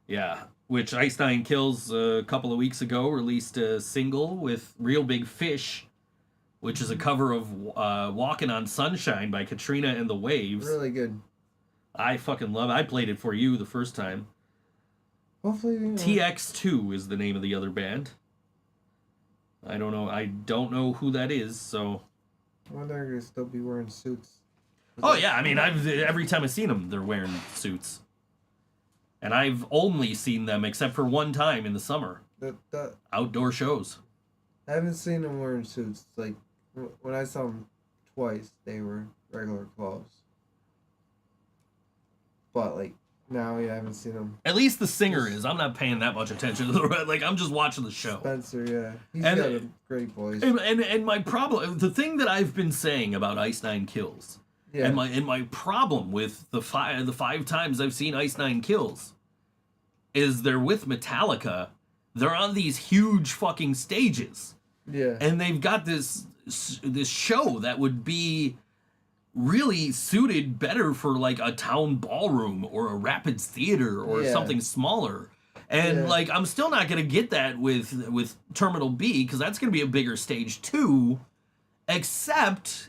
Yeah, which Ice Nine Kills a couple of weeks ago released a single with Real Big Fish, which is a cover of Walking on Sunshine by Katrina and the Waves. Really good. I fucking love it. I played it for you the first time. Hopefully, TX2 is the name of the other band. I don't know who that is, so. I wonder if they're gonna still be wearing suits. Oh yeah, I mean, every time I've seen them, they're wearing suits. And I've only seen them except for one time in the summer. Outdoor shows. I haven't seen them wearing suits. Like when I saw them twice, they were regular clothes. But like now, yeah, I haven't seen them. At least the singer is. I'm not paying that much attention to the like. I'm just watching the show. Spencer, yeah, he's And- got a great voice. And my problem, the thing that I've been saying about Ice Nine Kills, Yeah, and my problem with the five times I've seen Ice Nine Kills, is they're with Metallica. They're on these huge fucking stages. yeah, And they've got this show that would be really suited better for like a town ballroom or a Rapids theater or Yeah. something smaller. And Yeah. like I'm still not gonna get that with Terminal B because that's gonna be a bigger stage too. Except,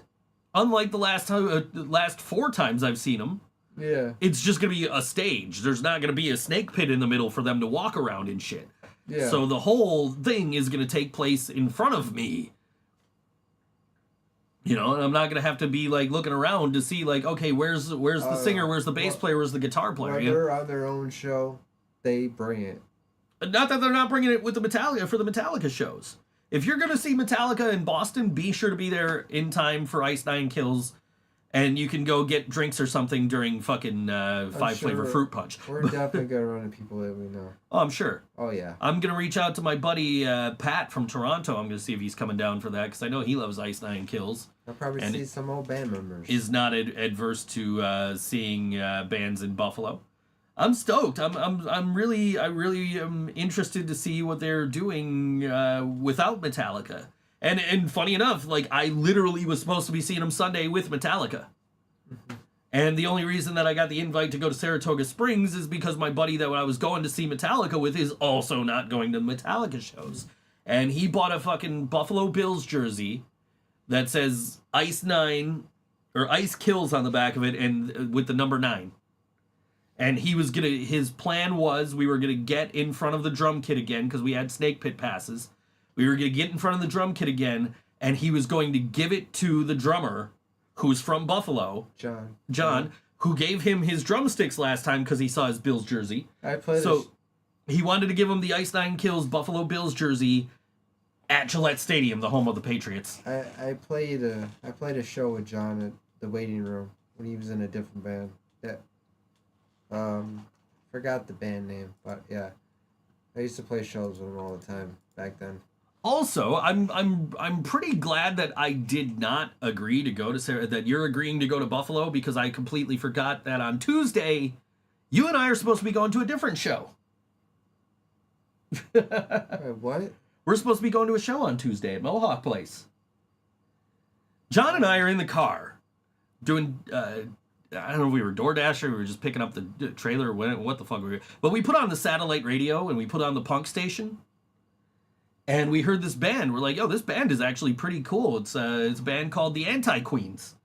unlike the last 4 times I've seen them, Yeah. it's just gonna be a stage. There's not gonna be a snake pit in the middle for them to walk around and shit. Yeah. So the whole thing is gonna take place in front of me. You know, and I'm not gonna have to be like looking around to see like, okay, where's the singer, where's the bass player, where's the guitar player? When You know? they're on their own show, they bring it. Not that they're not bringing it with the Metallica for the Metallica shows. If you're gonna see Metallica in Boston, be sure to be there in time for Ice Nine Kills, and you can go get drinks or something during fucking 5-flavor sure fruit punch. We're definitely gonna run into people that we know. Oh, I'm sure. Oh yeah. I'm gonna reach out to my buddy Pat from Toronto. I'm gonna see if he's coming down for that because I know he loves Ice Nine Kills. I'll probably And see some old band members. Is not adverse to seeing bands in Buffalo. I'm stoked. I really am interested to see what they're doing without Metallica. And funny enough, like I literally was supposed to be seeing them Sunday with Metallica. And the only reason that I got the invite to go to Saratoga Springs is because my buddy that I was going to see Metallica with is also not going to Metallica shows. And he bought a fucking Buffalo Bills jersey that says Ice 9 or Ice Kills on the back of it and with the number 9. And his plan was we were gonna get in front of the drum kit again because we had snake pit passes. We were gonna get in front of the drum kit again, and he was going to give it to the drummer, who's from Buffalo, John, who gave him his drumsticks last time because he saw his Bills jersey. I played. So he wanted to give him the Ice Nine Kills Buffalo Bills jersey at Gillette Stadium, the home of the Patriots. I played a show with John at the waiting room when he was in a different band. Yeah. Forgot the band name, but yeah, I used to play shows with him all the time back then. Also, I'm pretty glad that I did not agree to go to that you're agreeing to go to Buffalo because I completely forgot that on Tuesday, you and I are supposed to be going to a different show. Wait, what? We're supposed to be going to a show on Tuesday at Mohawk Place. John and I are in the car doing, I don't know if we were DoorDash or we were just picking up the trailer or what the fuck we were. But we put on the satellite radio and we put on the punk station. And we heard this band. We're like, yo, this band is actually pretty cool. It's a band called the Anti-Queens.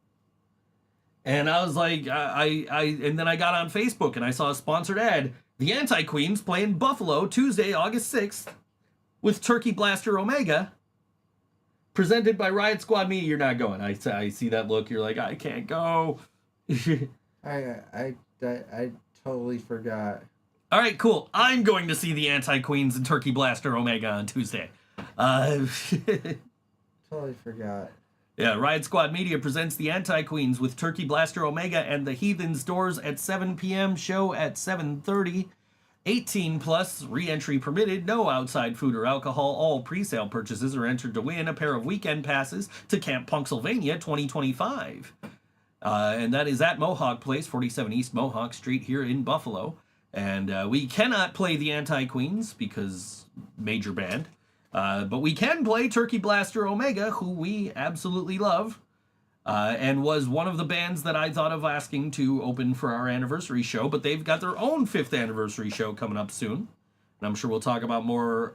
And I was like, and then I got on Facebook and I saw a sponsored ad. The Anti-Queens playing Buffalo Tuesday, August 6th with Turkey Blaster Omega. Presented by Riot Squad Media. You're not going. I see that look. You're like, I can't go. I totally forgot. All right, cool. I'm going to see the Anti-Queens and Turkey Blaster Omega on Tuesday. Totally forgot. Yeah, Riot Squad Media presents the Anti-Queens with Turkey Blaster Omega and the Heathens doors at 7 p.m. Show at 7:30. 18 plus, re-entry permitted, no outside food or alcohol. All pre-sale purchases are entered to win a pair of weekend passes to Camp Punksylvania 2025. And that is at Mohawk Place, 47 East Mohawk Street here in Buffalo. And we cannot play the Anti-Queens because major band. But we can play Turkey Blaster Omega, who we absolutely love. And was one of the bands that I thought of asking to open for our anniversary show. But they've got their own 5th anniversary show coming up soon. And I'm sure we'll talk about more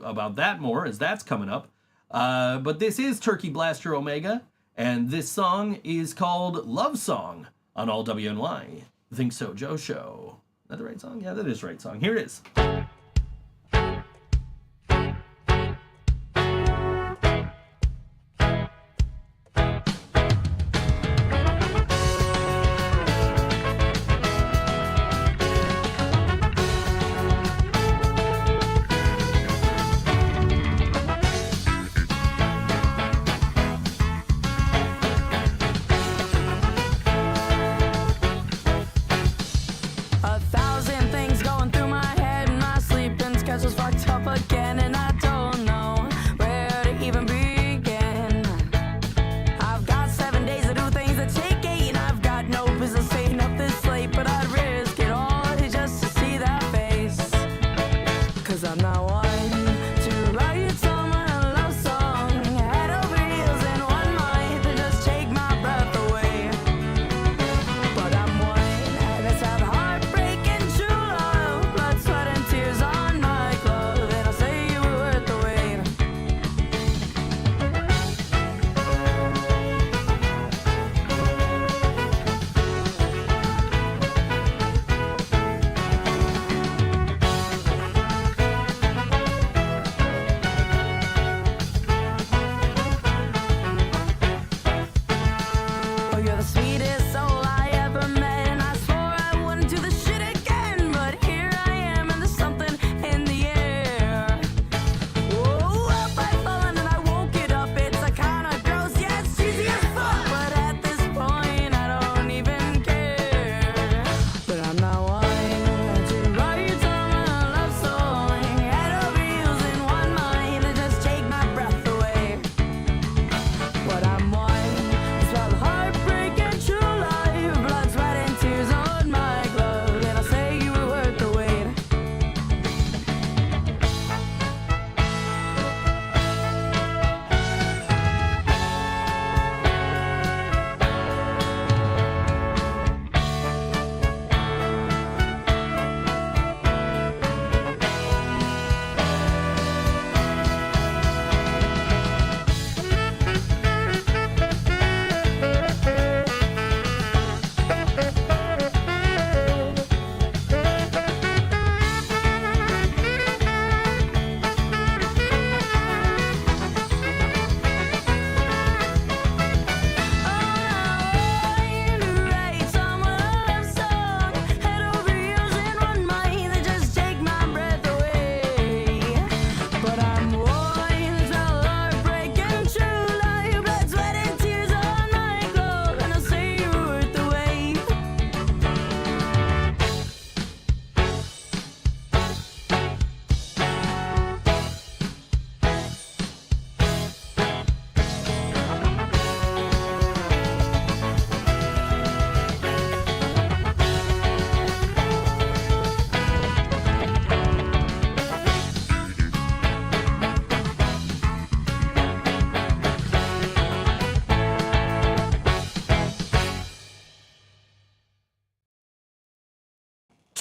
about that more as that's coming up. But this is Turkey Blaster Omega. And this song is called Love Song on All WNY. Think So Joe Show. Is that the right song? Yeah, that is the right song. Here it is. A thousand things going through my head, and I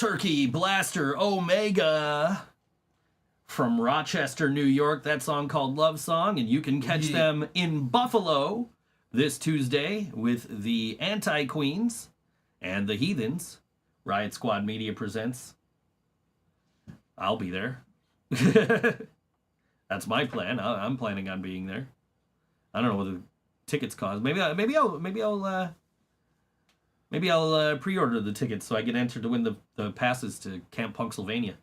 Turkey Blaster Omega from Rochester, New York. That song called Love Song, and you can catch them in Buffalo this Tuesday with the Anti-Queens and the Heathens. Riot Squad Media presents. I'll be there. That's my plan. I'm planning on being there. I don't know what the tickets cost. Maybe I'll pre-order the tickets so I get entered to win the passes to Camp Punksylvania.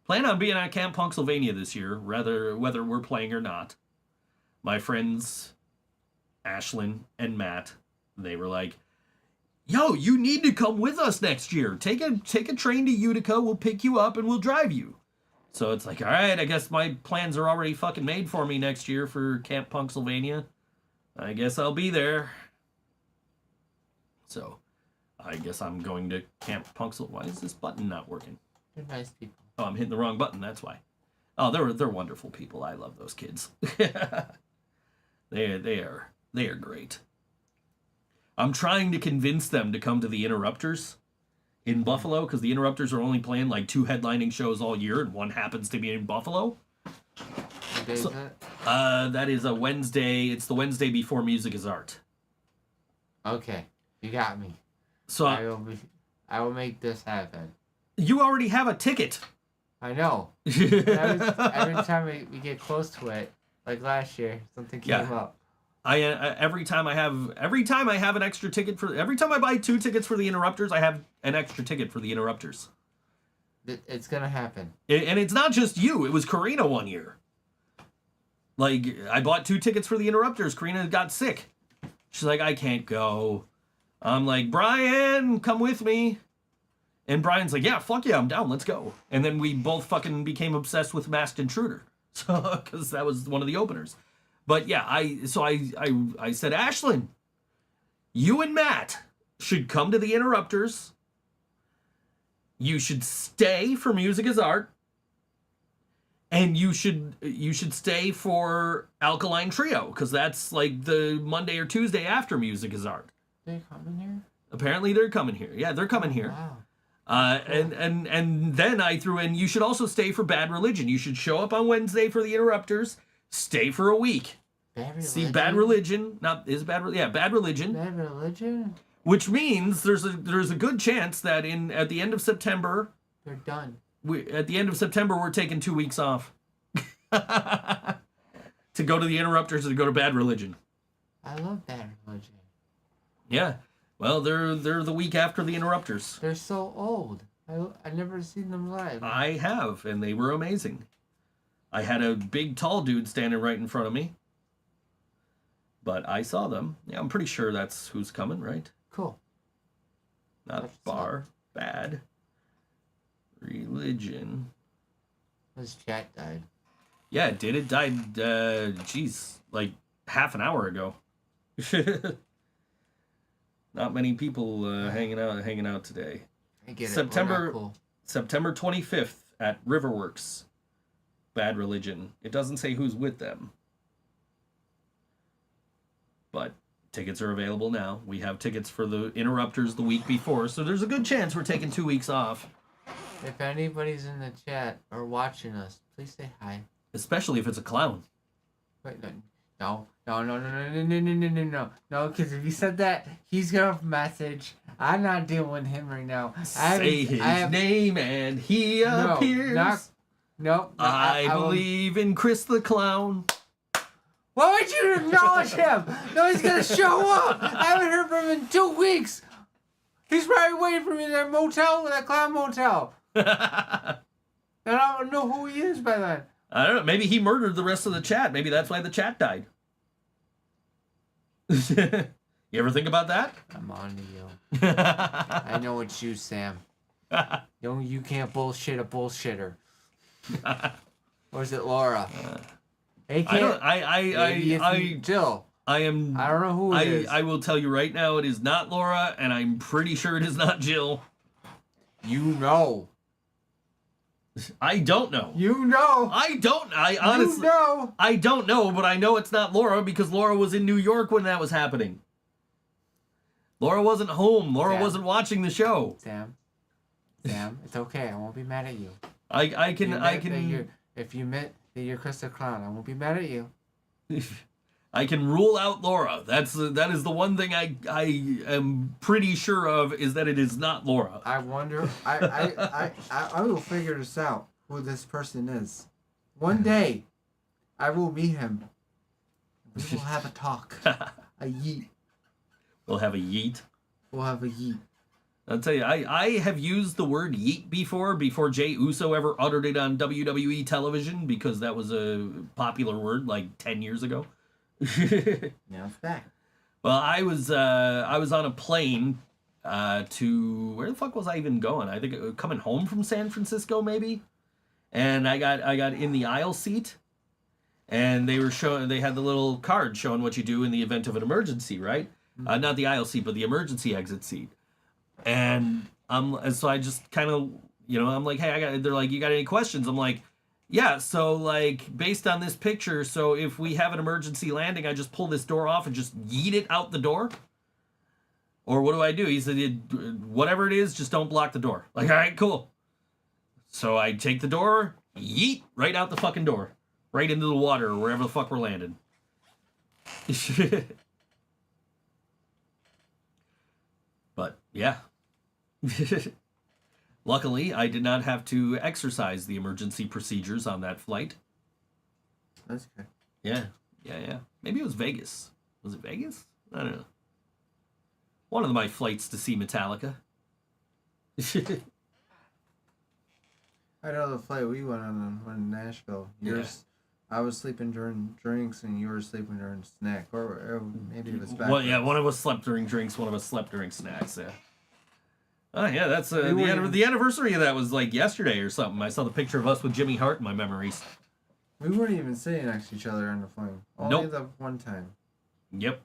Plan on being at Camp Punksylvania this year, whether we're playing or not. My friends, Ashlyn and Matt, they were like, "Yo, you need to come with us next year. Take a train to Utica. We'll pick you up and we'll drive you." So it's like, all right, I guess my plans are already fucking made for me next year for Camp Punksylvania. I guess I'll be there. So, I guess I'm going to Camp Punksylvania. Why is this button not working? They're nice people. Oh, I'm hitting the wrong button, that's why. Oh, they're wonderful people. I love those kids. They are great. I'm trying to convince them to come to the Interrupters in Buffalo, because the Interrupters are only playing like 2 headlining shows all year, and one happens to be in Buffalo. What day is that? That is a Wednesday. It's the Wednesday before Music is Art. Okay, you got me. So I will make this happen. You already have a ticket. I know. Every time we get close to it, like last year, something came up. Every time I have an extra ticket every time I buy 2 tickets for the Interrupters, I have an extra ticket for the Interrupters. It's gonna happen. And it's not just you. It was Karina one year. Like, I bought 2 tickets for the Interrupters. Karina got sick. She's like, I can't go. I'm like, Brian, come with me. And Brian's like, yeah, fuck yeah, I'm down. Let's go. And then we both fucking became obsessed with Masked Intruder. So, because that was one of the openers. But yeah, I said, Ashlyn, you and Matt should come to the Interrupters. You should stay for Music is Art. And you should stay for Alkaline Trio, because that's like the Monday or Tuesday after Music is Art. They coming here? Apparently they're coming here. Yeah, they're coming here. Wow. And then I threw in, you should also stay for Bad Religion. You should show up on Wednesday for the Interrupters, stay for a week. See Bad Religion. Bad Religion. Bad Religion? Which means there's a good chance that at the end of September, they're done. At the end of September, we're taking 2 weeks off to go to the Interrupters and to go to Bad Religion. I love Bad Religion. Yeah. Well, they're the week after the Interrupters. They're so old. I never seen them live. I have, and they were amazing. I had a big, tall dude standing right in front of me. But I saw them. Yeah, I'm pretty sure that's who's coming, right? Cool. Not That's Bar. Bad Religion. His chat died. Yeah, it did. It died, like half an hour ago. Not many people hanging out today. I get September it. Cool. September 25th at Riverworks. Bad Religion. It doesn't say who's with them. But tickets are available now. We have tickets for the Interrupters the week before, so there's a good chance we're taking 2 weeks off. If anybody's in the chat or watching us, please say hi. Especially if it's a clown. Wait, no, because if you said that, he's gonna message. I'm not dealing with him right now. Say his name and he appears. No, I believe in Chris the Clown. Why would you acknowledge him? No, he's gonna show up. I haven't heard from him in 2 weeks. He's probably waiting for me in that motel, that clown motel. And I don't know who he is by then. I don't know. Maybe he murdered the rest of the chat. Maybe that's why the chat died. You ever think about that? I'm on to you. I know it's you, Sam. You can't bullshit a bullshitter. Or is it Laura? Jill. I don't know who it is. I will tell you right now, it is not Laura, and I'm pretty sure it is not Jill. You know. I don't know. You know. I honestly. You know. I don't know, but I know it's not Laura because Laura was in New York when that was happening. Laura wasn't home. Laura wasn't watching the show. Sam. Sam, it's okay. I won't be mad at you. I can If you admit that you're Chris the Clown, I won't be mad at you. I can rule out Laura. That is the one thing I am pretty sure of, is that it is not Laura. I wonder. I will figure this out. Who this person is. One day, I will meet him. We will have a talk. A yeet. We'll have a yeet. We'll have a yeet. I'll tell you, I have used the word yeet before Jey Uso ever uttered it on WWE television, because that was a popular word like 10 years ago. Now it's back. Well, I was on a plane to, where the fuck was I even going? I think coming home from San Francisco maybe, and I got in the aisle seat, and they had the little card showing what you do in the event of an emergency, right? Not the aisle seat, but the emergency exit seat. And so I just kind of, I'm like, hey, they're like, you got any questions? I'm like, yeah, so like based on this picture, so if we have an emergency landing, I just pull this door off and just yeet it out the door? Or what do I do? He said, whatever it is, just don't block the door. Like, all right, cool. So I take the door, yeet, right out the fucking door. Right into the water or wherever the fuck we're landing. But, yeah. Luckily, I did not have to exercise the emergency procedures on that flight. That's good. Yeah. Maybe it was Vegas. Was it Vegas? I don't know. One of my flights to see Metallica. I know the flight we went on in Nashville. I was sleeping during drinks and you were sleeping during snack. Or maybe it was back. Well, yeah, one of us slept during drinks, one of us slept during snacks, yeah. Oh, yeah, that's the anniversary of that was like yesterday or something. I saw the picture of us with Jimmy Hart in my memories. We weren't even sitting next to each other on the plane. Only the one time. Yep.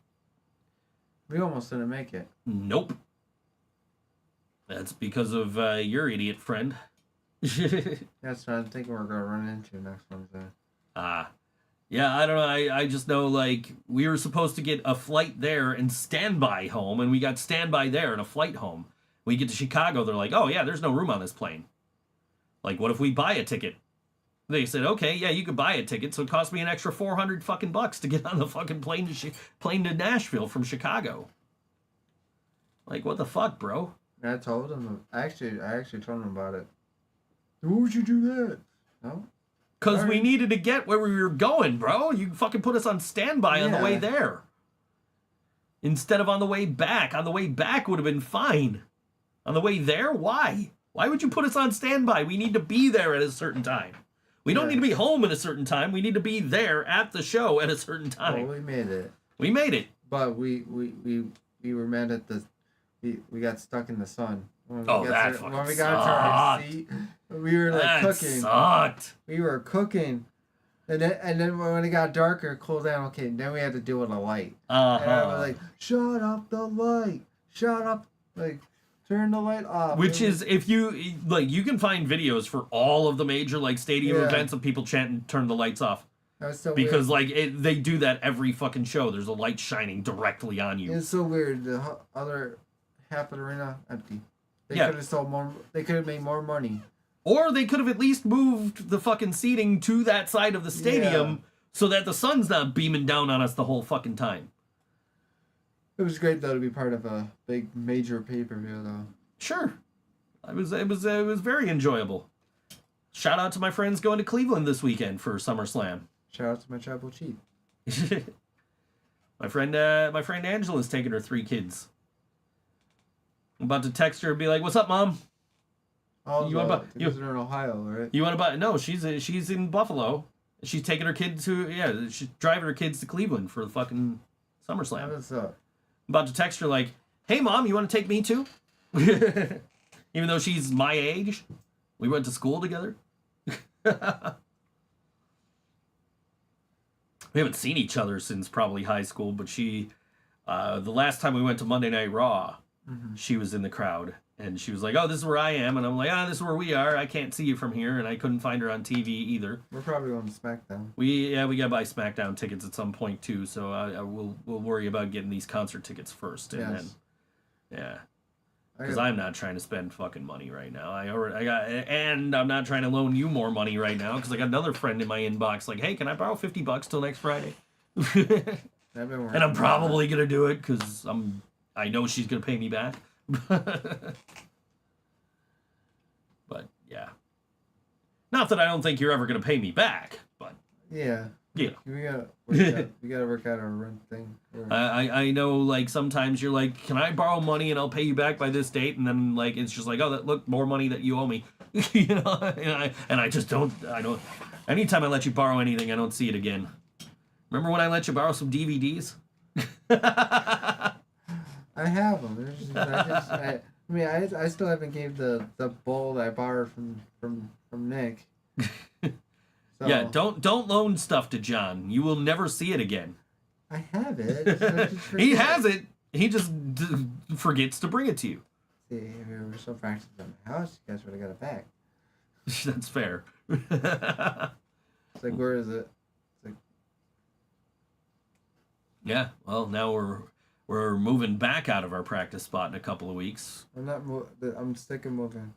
We almost didn't make it. Nope. That's because of your idiot friend. That's what I'm thinking we're going to run into next Wednesday. Yeah, I don't know. I just know, like, we were supposed to get a flight there and standby home, and we got standby there and a flight home. We get to Chicago, they're like, oh, yeah, there's no room on this plane. Like, what if we buy a ticket? They said, okay, yeah, you could buy a ticket, so it cost me an extra $400 fucking bucks to get on the fucking plane to Nashville from Chicago. Like, what the fuck, bro? I told him. I actually told him about it. Why would you do that? No. Because we needed to get where we were going, bro. You fucking put us on standby on the way there. Instead of on the way back. On the way back would have been fine. On the way there, why? Why would you put us on standby? We need to be there at a certain time. We don't need to be home at a certain time. We need to be there at the show at a certain time. Well, we made it. We made it. But we were mad at we got stuck in the sun. When we When we got to our seat, we were like cooking. Sucked. We were cooking. And then when it got darker, cooled down, okay, then we had to deal with a light. And I was like, shut up the light. Shut up. Like, turn the light off. Which is, if you, like, you can find videos for all of the major, like, stadium events of people chanting, turn the lights off. That's so because, weird. like, they do that every fucking show. There's a light shining directly on you. It's so weird. The other half of the arena, empty. They could have sold more. They could have made more money. Or they could have at least moved the fucking seating to that side of the stadium so that the sun's not beaming down on us the whole fucking time. It was great though to be part of a big major pay-per-view though. Sure, it was very enjoyable. Shout out to my friends going to Cleveland this weekend for SummerSlam. Shout out to my tribal chief. my friend Angela's taking her 3 kids. I'm about to text her and be like, "What's up, Mom? Oh, you want to buy? Because they're in Ohio, right? You want to buy? No, she's in Buffalo. She's taking her kids to she's driving her kids to Cleveland for the fucking SummerSlam. What's up? I'm about to text her like, "Hey, Mom, you want to take me too?" Even though she's my age, we went to school together. We haven't seen each other since probably high school, but she, the last time we went to Monday Night Raw, she was in the crowd, and she was like, "Oh, this is where I am," and I'm like, "Ah, this is where we are. I can't see you from here," and I couldn't find her on TV either. We're probably going to SmackDown. We gotta buy SmackDown tickets at some point too, so we'll worry about getting these concert tickets first, and then, Because I'm not trying to spend fucking money right now. And I'm not trying to loan you more money right now because I got another friend in my inbox like, hey, can I borrow $50 till next Friday? And I'm probably gonna do it because I know she's gonna pay me back. But yeah, not that I don't think you're ever gonna pay me back, but Yeah. yeah. We gotta work out our rent thing. I know, like, sometimes you're like, can I borrow money and I'll pay you back by this date? And then, like, it's just like, oh, look, more money that you owe me. You know? And I just don't, anytime I let you borrow anything, I don't see it again. Remember when I let you borrow some DVDs? I have them. I still haven't gave the bowl that I borrowed from Nick. So, Yeah, don't loan stuff to John. You will never see it again. I have it. He has it. He just forgets to bring it to you. See, if we were so practiced on the house, you guys would have got it back. That's fair. It's like, where is it? It's like, Yeah, well, now we're moving back out of our practice spot in a couple of weeks. I'm sick of moving.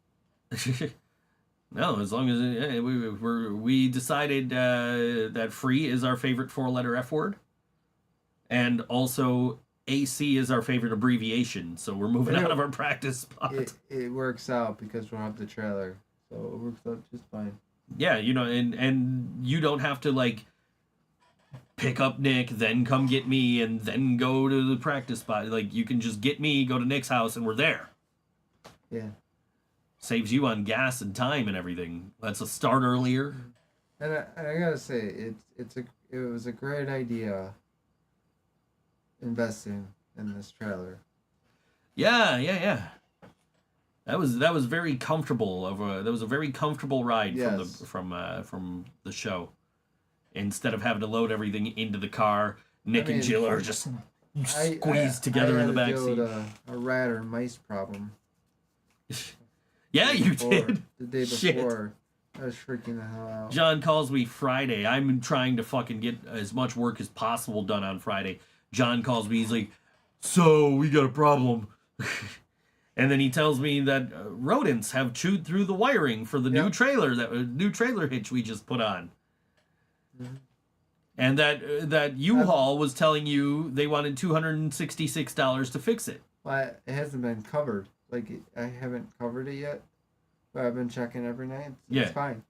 No, as long as we decided that free is our favorite 4-letter F word, and also AC is our favorite abbreviation. So we're moving out of our practice spot. It works out because we'll have the trailer, so it works out just fine. Yeah, you know, and you don't have to like pick up Nick, then come get me, and then go to the practice spot. Like, you can just get me, go to Nick's house, and we're there. Yeah. Saves you on gas and time and everything. Let's us start earlier. And I gotta say, it was a great idea investing in this trailer. Yeah. That was very comfortable. That was a very comfortable ride Yes. from the show. Instead of having to load everything into the car, Nick and Jill are just squeezed together in the back seat. I had a rat or mice problem. Yeah, you did. The day Shit. before. I was freaking the hell out. John calls me Friday. I'm trying to fucking get as much work as possible done on Friday. John calls me. He's like, so we got a problem. And then he tells me that rodents have chewed through the wiring for the new trailer hitch we just put on. Mm-hmm. And that U-Haul was telling you they wanted $266 to fix it. Well, it hasn't been covered. Like, I haven't covered it yet, but I've been checking every night. It's fine.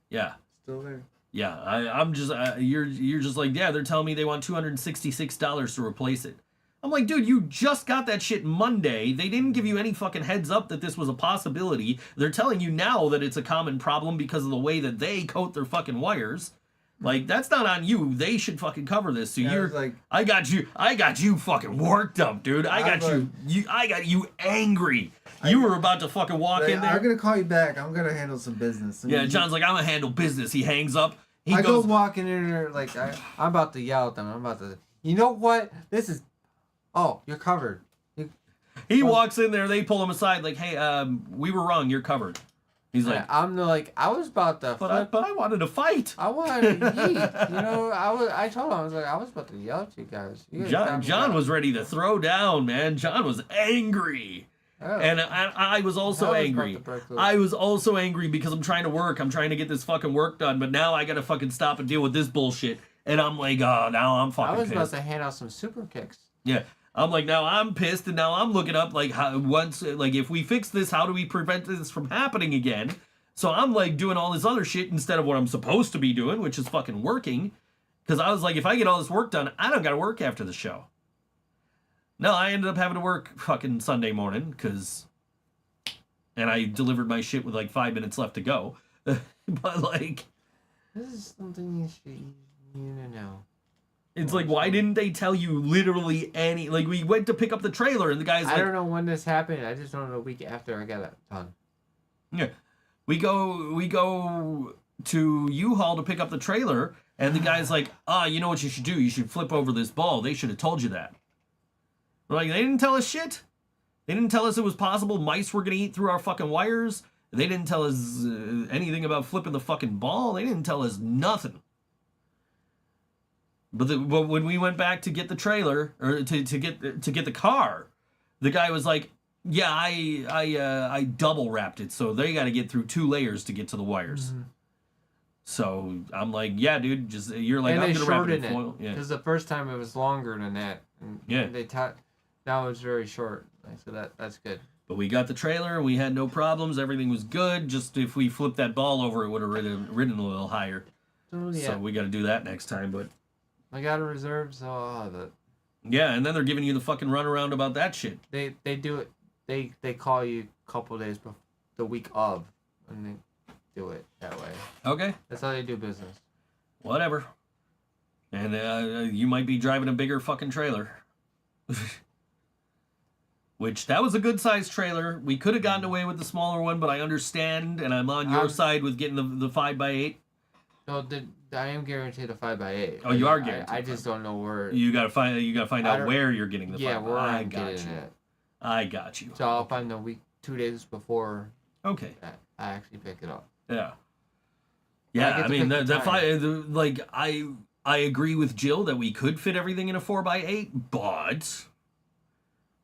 Yeah. Still there. Yeah, I'm just you're just like, yeah, they're telling me they want $266 to replace it. I'm like, dude, you just got that shit Monday. They didn't give you any fucking heads up that this was a possibility. They're telling you now that it's a common problem because of the way that they coat their fucking wires. Like, that's not on you. They should fucking cover this. So you're like, I got you fucking worked up, dude. I got you angry. You were about to fucking walk in there. I'm gonna call you back. I'm gonna handle some business. Yeah, John's like, I'm gonna handle business. He hangs up. I go walking in there like I'm about to yell at them. I'm about to. You know what? This is. Oh, you're covered. He walks in there. They pull him aside. Like, hey, we were wrong. You're covered. He's like, I was about to. But I wanted to fight. I wanted to eat. You know, I told him, I was like, I was about to yell at you guys. John was ready to throw down, man. John was angry. Oh. And I was also angry. I was also angry because I'm trying to work. I'm trying to get this fucking work done, but now I gotta fucking stop and deal with this bullshit. And I'm like, oh, now I'm fucking pissed. I was about to hand out some super kicks. Yeah. I'm like, now I'm pissed, and now I'm looking up, like, if we fix this, how do we prevent this from happening again? So I'm, like, doing all this other shit instead of what I'm supposed to be doing, which is fucking working. Because I was like, if I get all this work done, I don't gotta work after the show. No, I ended up having to work fucking Sunday morning, and I delivered my shit with, like, 5 minutes left to go. But, like... This is something you should know. It's like, why didn't they tell you literally any... Like, we went to pick up the trailer, and the guy's like... I don't know when this happened. I just don't know a week after I got it done. Yeah. We go to U-Haul to pick up the trailer, and the guy's like, you know what you should do? You should flip over this ball. They should have told you that. We're like, they didn't tell us shit. They didn't tell us it was possible mice were going to eat through our fucking wires. They didn't tell us anything about flipping the fucking ball. They didn't tell us nothing. But when we went back to get the trailer, or to get the car, the guy was like, Yeah, I double wrapped it, so they got to get through 2 layers to get to the wires. So I'm like, yeah, dude, just you're like, and I'm they gonna wrap it in shortened foil. it Yeah. because the first time it was longer than that. And Yeah. now it's very short. Like, so that's good. But we got the trailer, we had no problems, everything was good. Just if we flipped that ball over, it would have ridden a little higher. So yeah, So we got to do that next time. But I got a reserve, so I'll have it. yeah, and then they're giving you the fucking runaround about that shit. They do it. They call you a couple days before the week of, and they do it that way. Okay, That's how they do business. whatever. And you might be driving a bigger fucking trailer. Which, that was a good sized trailer. We could have gotten away with the smaller one, but I understand, and I'm on your side with getting the 5x8. No, I am guaranteed a 5x8. Oh, you are guaranteed. I just don't know where. You gotta find out where you're getting the 5x8. Where I I'm got getting you. it. I got you. So I'll find the week 2 days before Okay. I actually pick it up. Yeah. Yeah, get I to mean, pick the like, I agree with Jill that we could fit everything in a 4x8, but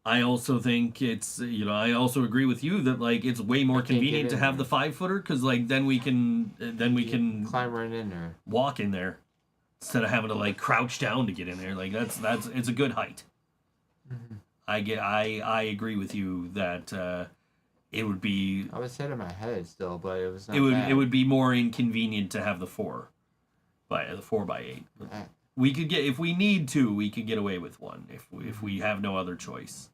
I also think it's, I also agree with you that, like, it's way more can't get convenient to in have there. the 5-footer, because, like, then we can Climb right in there. walk in there instead of having to, like, crouch down to get in there. Like, it's a good height. I agree with you that it would be I was hitting my head still, but it was not it would be more inconvenient to have the 4x8. We could get, if we need to, we could get away with one if we have no other choice.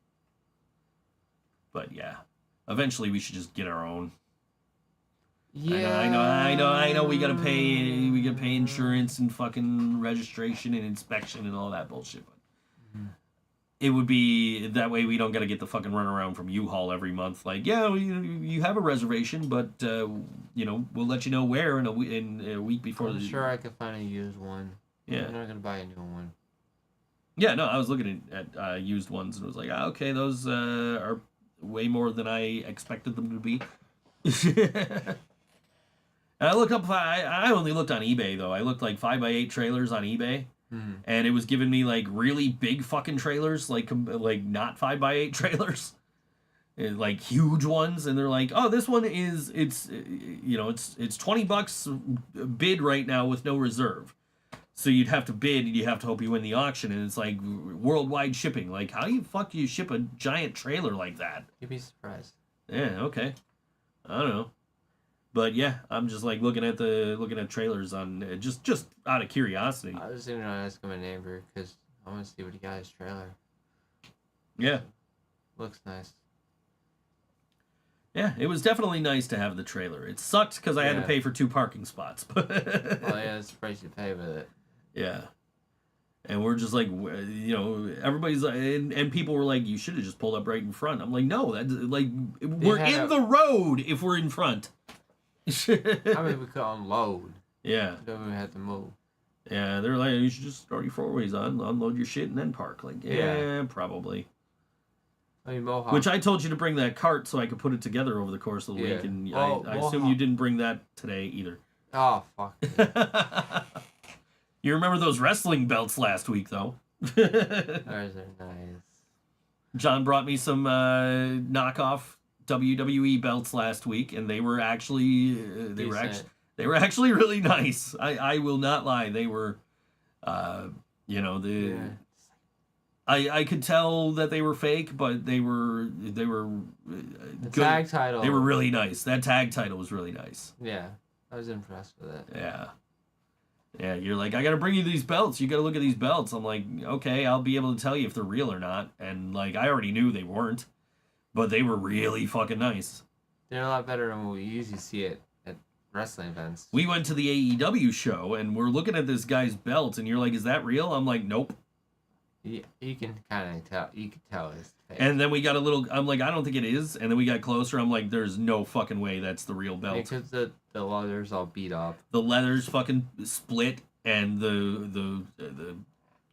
But yeah, eventually we should just get our own. Yeah. I know. We gotta pay insurance and fucking registration and inspection and all that bullshit. But it would be that way we don't gotta get the fucking runaround from U-Haul every month. Like, yeah, you have a reservation, but we'll let you know where in a week before. I'm sure I could find a used one. Yeah. I'm not gonna buy a new one. Yeah, no, I was looking at used ones and was like, okay, those are way more than I expected them to be. And I looked up. I only looked on eBay though. I looked like 5x8 trailers on eBay, and it was giving me like really big fucking trailers, like not 5x8 trailers, like huge ones. And they're like, oh, this one it's $20 bid right now with no reserve. So you'd have to bid, and you have to hope you win the auction, and it's like worldwide shipping. Like, how do you ship a giant trailer like that? You'd be surprised. Yeah, okay. I don't know. But yeah, I'm just like looking at trailers on just out of curiosity. I was gonna ask him a neighbor because I want to see what he got his trailer. Yeah. Looks nice. Yeah, it was definitely nice to have the trailer. It sucked because I had to Yeah. pay for 2 parking spots. Well, yeah, that's the price you pay with it. Yeah. And we're just like, everybody's like, and people were like, you should have just pulled up right in front. I'm like, no, that's like, we're in the road if we're in front. I mean, we could unload. Yeah. Then we had to move. Yeah, they're like, you should just start your 4-ways on, unload your shit, and then park. Like, yeah. Probably. I mean, Mohawk. Which I told you to bring that cart so I could put it together over the course of the week, and I assume you didn't bring that today either. Oh, fuck. You remember those wrestling belts last week, though? Those are nice. John brought me some knockoff WWE belts last week, and they were actually they were actually really nice. I will not lie, they were, I could tell that they were fake, but they were The good. tag title. They were really nice. That tag title was really nice. Yeah, I was impressed with it. Yeah. Yeah, you're like, I gotta bring you these belts. You gotta look at these belts. I'm like, okay, I'll be able to tell you if they're real or not. And like, I already knew they weren't, but they were really fucking nice. They're a lot better than what we usually see it at wrestling events. We went to the AEW show and we're looking at this guy's belt, and you're like, is that real? I'm like, nope. You can kind of tell. You can tell it's fake. And then we got a little. I'm like, I don't think it is. And then we got closer. I'm like, there's no fucking way that's the real belt. Because the leather's all beat up. The leather's fucking split, and the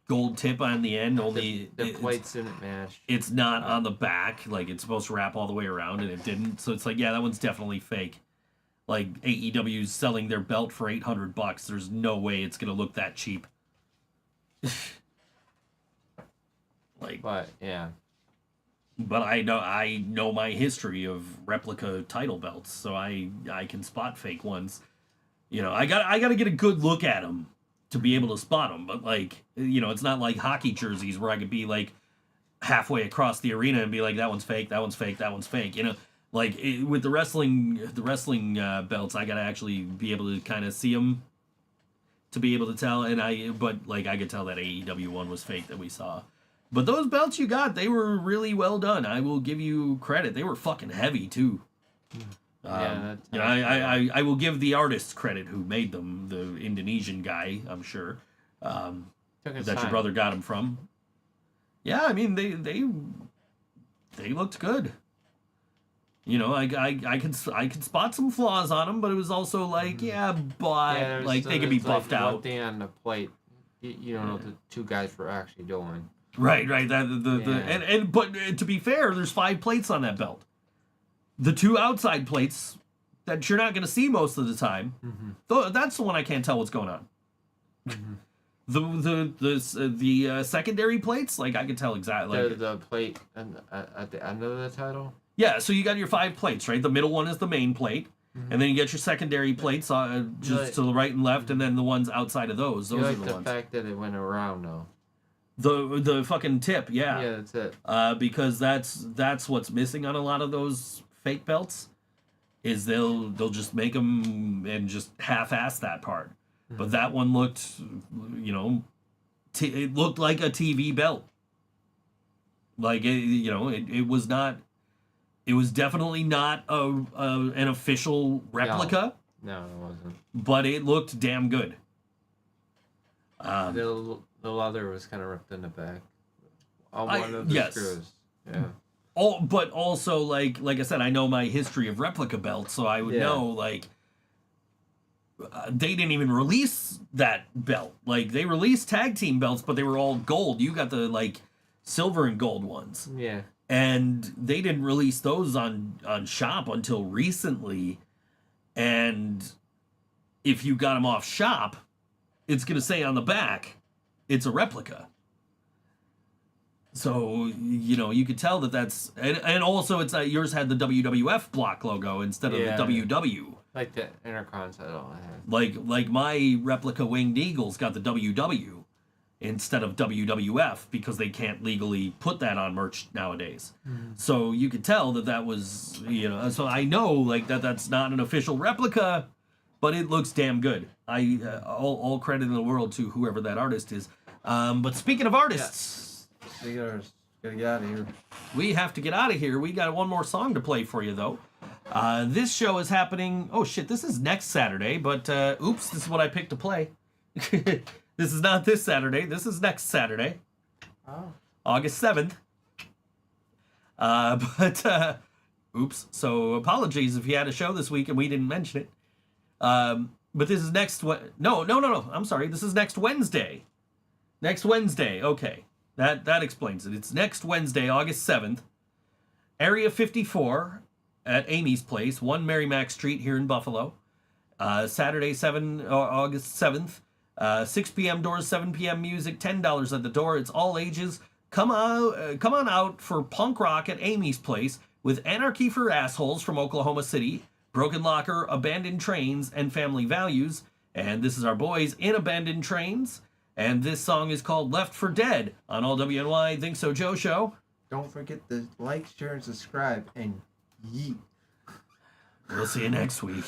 gold tip on the end only The plates didn't match. it's not on the back. Like, it's supposed to wrap all the way around, and it didn't. So it's like, yeah, that one's definitely fake. Like, AEW's selling their belt for $800. There's no way it's gonna look that cheap. Like, But yeah, But I know my history of replica title belts, so I can spot fake ones. You know, I got to get a good look at them to be able to spot them. But like, you know, it's not like hockey jerseys where I could be like halfway across the arena and be like, that one's fake, that one's fake, that one's fake. You know, like with the wrestling belts, I got to actually be able to kind of see them to be able to tell. But like I could tell that AEW one was fake that we saw. But those belts you got, they were really well done. I will give you credit. They were fucking heavy too. Yeah, You know, I will give the artist credit who made them, the Indonesian guy, I'm sure, took his that your time. brother got them from. Yeah, I mean they looked good. You know, I could spot some flaws on them, but it was also like, but there's like they could be there's, like, buffed out. One thing on the plate, you don't know what the two guys were actually doing. Right. But to be fair, there's 5 plates on that belt. The 2 outside plates that you're not going to see most of the time. That's the one I can't tell what's going on. The secondary plates, like I can tell exactly. Like, The plate at the end of the title. yeah, so you got your 5 plates, right? The middle one is the main plate, and then you get your secondary plates just to the right and left, and then the ones outside of those. Those You are like the the ones. fact that it went around though. The fucking tip, Yeah, that's it. because that's what's missing on a lot of those fake belts, is they'll just make them and just half-ass that part. But that one looked, you know, it looked like a TV belt. Like it was not. It was definitely not an official replica, No, it wasn't. but it looked damn good. The leather was kind of ripped in the back. On one of the yes. screws. Yeah. Oh, but also like I said, I know my history of replica belts, so I would Yeah. know like they didn't even release that belt. Like they released tag team belts, but they were all gold. You got the like silver and gold ones, Yeah. and they didn't release those on shop until recently. And if you got them off shop, it's gonna say on the back, it's a replica. So, you know, you could tell that's... And also, it's yours had the WWF block logo instead of Yeah. the WW. Like the Intercontinental I had. Like my replica Winged Eagles got the WW instead of WWF because they can't legally put that on merch nowadays. So you could tell that was, you know... So I know, like, that's not an official replica, but it looks damn good. All credit in the world to whoever that artist is. But speaking of artists... We gotta get out of here. We have to get out of here. We got one more song to play for you, though. This show is happening... Oh, shit, this is next Saturday, but... oops, this is what I picked to play. This is not this Saturday. This is next Saturday. Oh. August 7th. Oops. So, apologies if you had a show this week and we didn't mention it. But this is next... No. I'm sorry. This is next Wednesday. Next Wednesday. Okay. That explains it. It's next Wednesday, August 7th, Area 54 at Amy's Place, 1 Merrimack Street here in Buffalo. Saturday, August 7th, 6 p.m. doors, 7 p.m. music, $10 at the door. It's all ages. Come on out for punk rock at Amy's Place with Anarchy for Assholes from Oklahoma City, Broken Locker, Abandoned Trains, and Family Values. And this is our boys in Abandoned Trains. And this song is called Left for Dead on All WNY ThinkSoJoE Show. Don't forget to like, share, and subscribe, and yeet. We'll see you next week.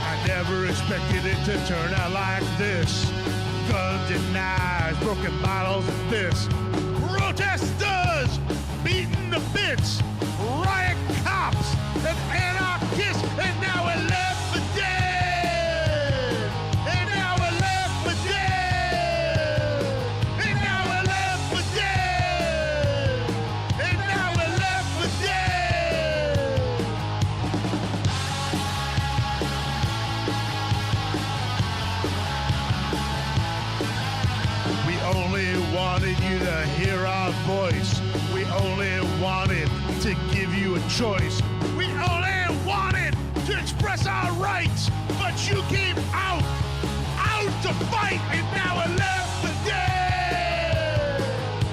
I never expected it to turn out like this. Guns and knives, broken bottles and fists. Protesters beaten to bits. Riot cops and anarchists. And now we're left for dead. And now we're left for dead. And now we're left for dead. And now we're left for dead. We only wanted you to hear our voice. We only wanted to give you a choice. We only wanted to express our rights, but you keep out to fight, and now we're left for dead.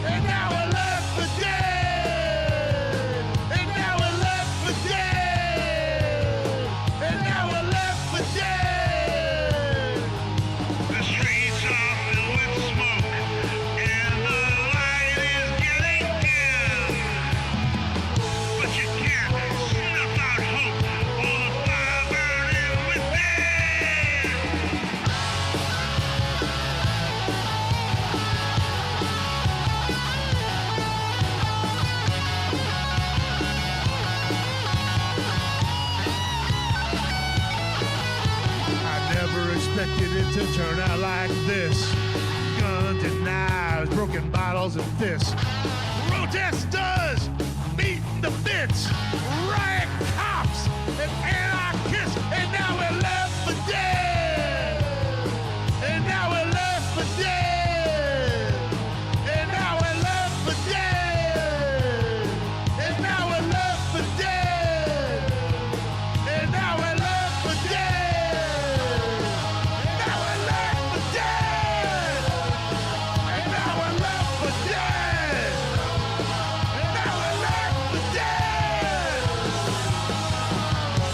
And now we're left for dead. And now we're left for dead. And now we're left for dead. The streets are filled with smoke, and the light is getting dim. But you can't snuff out hope or the fire burning within. I never expected it to turn out like this. Guns and knives, broken bottles and fists. Protesters beating the bits. Riot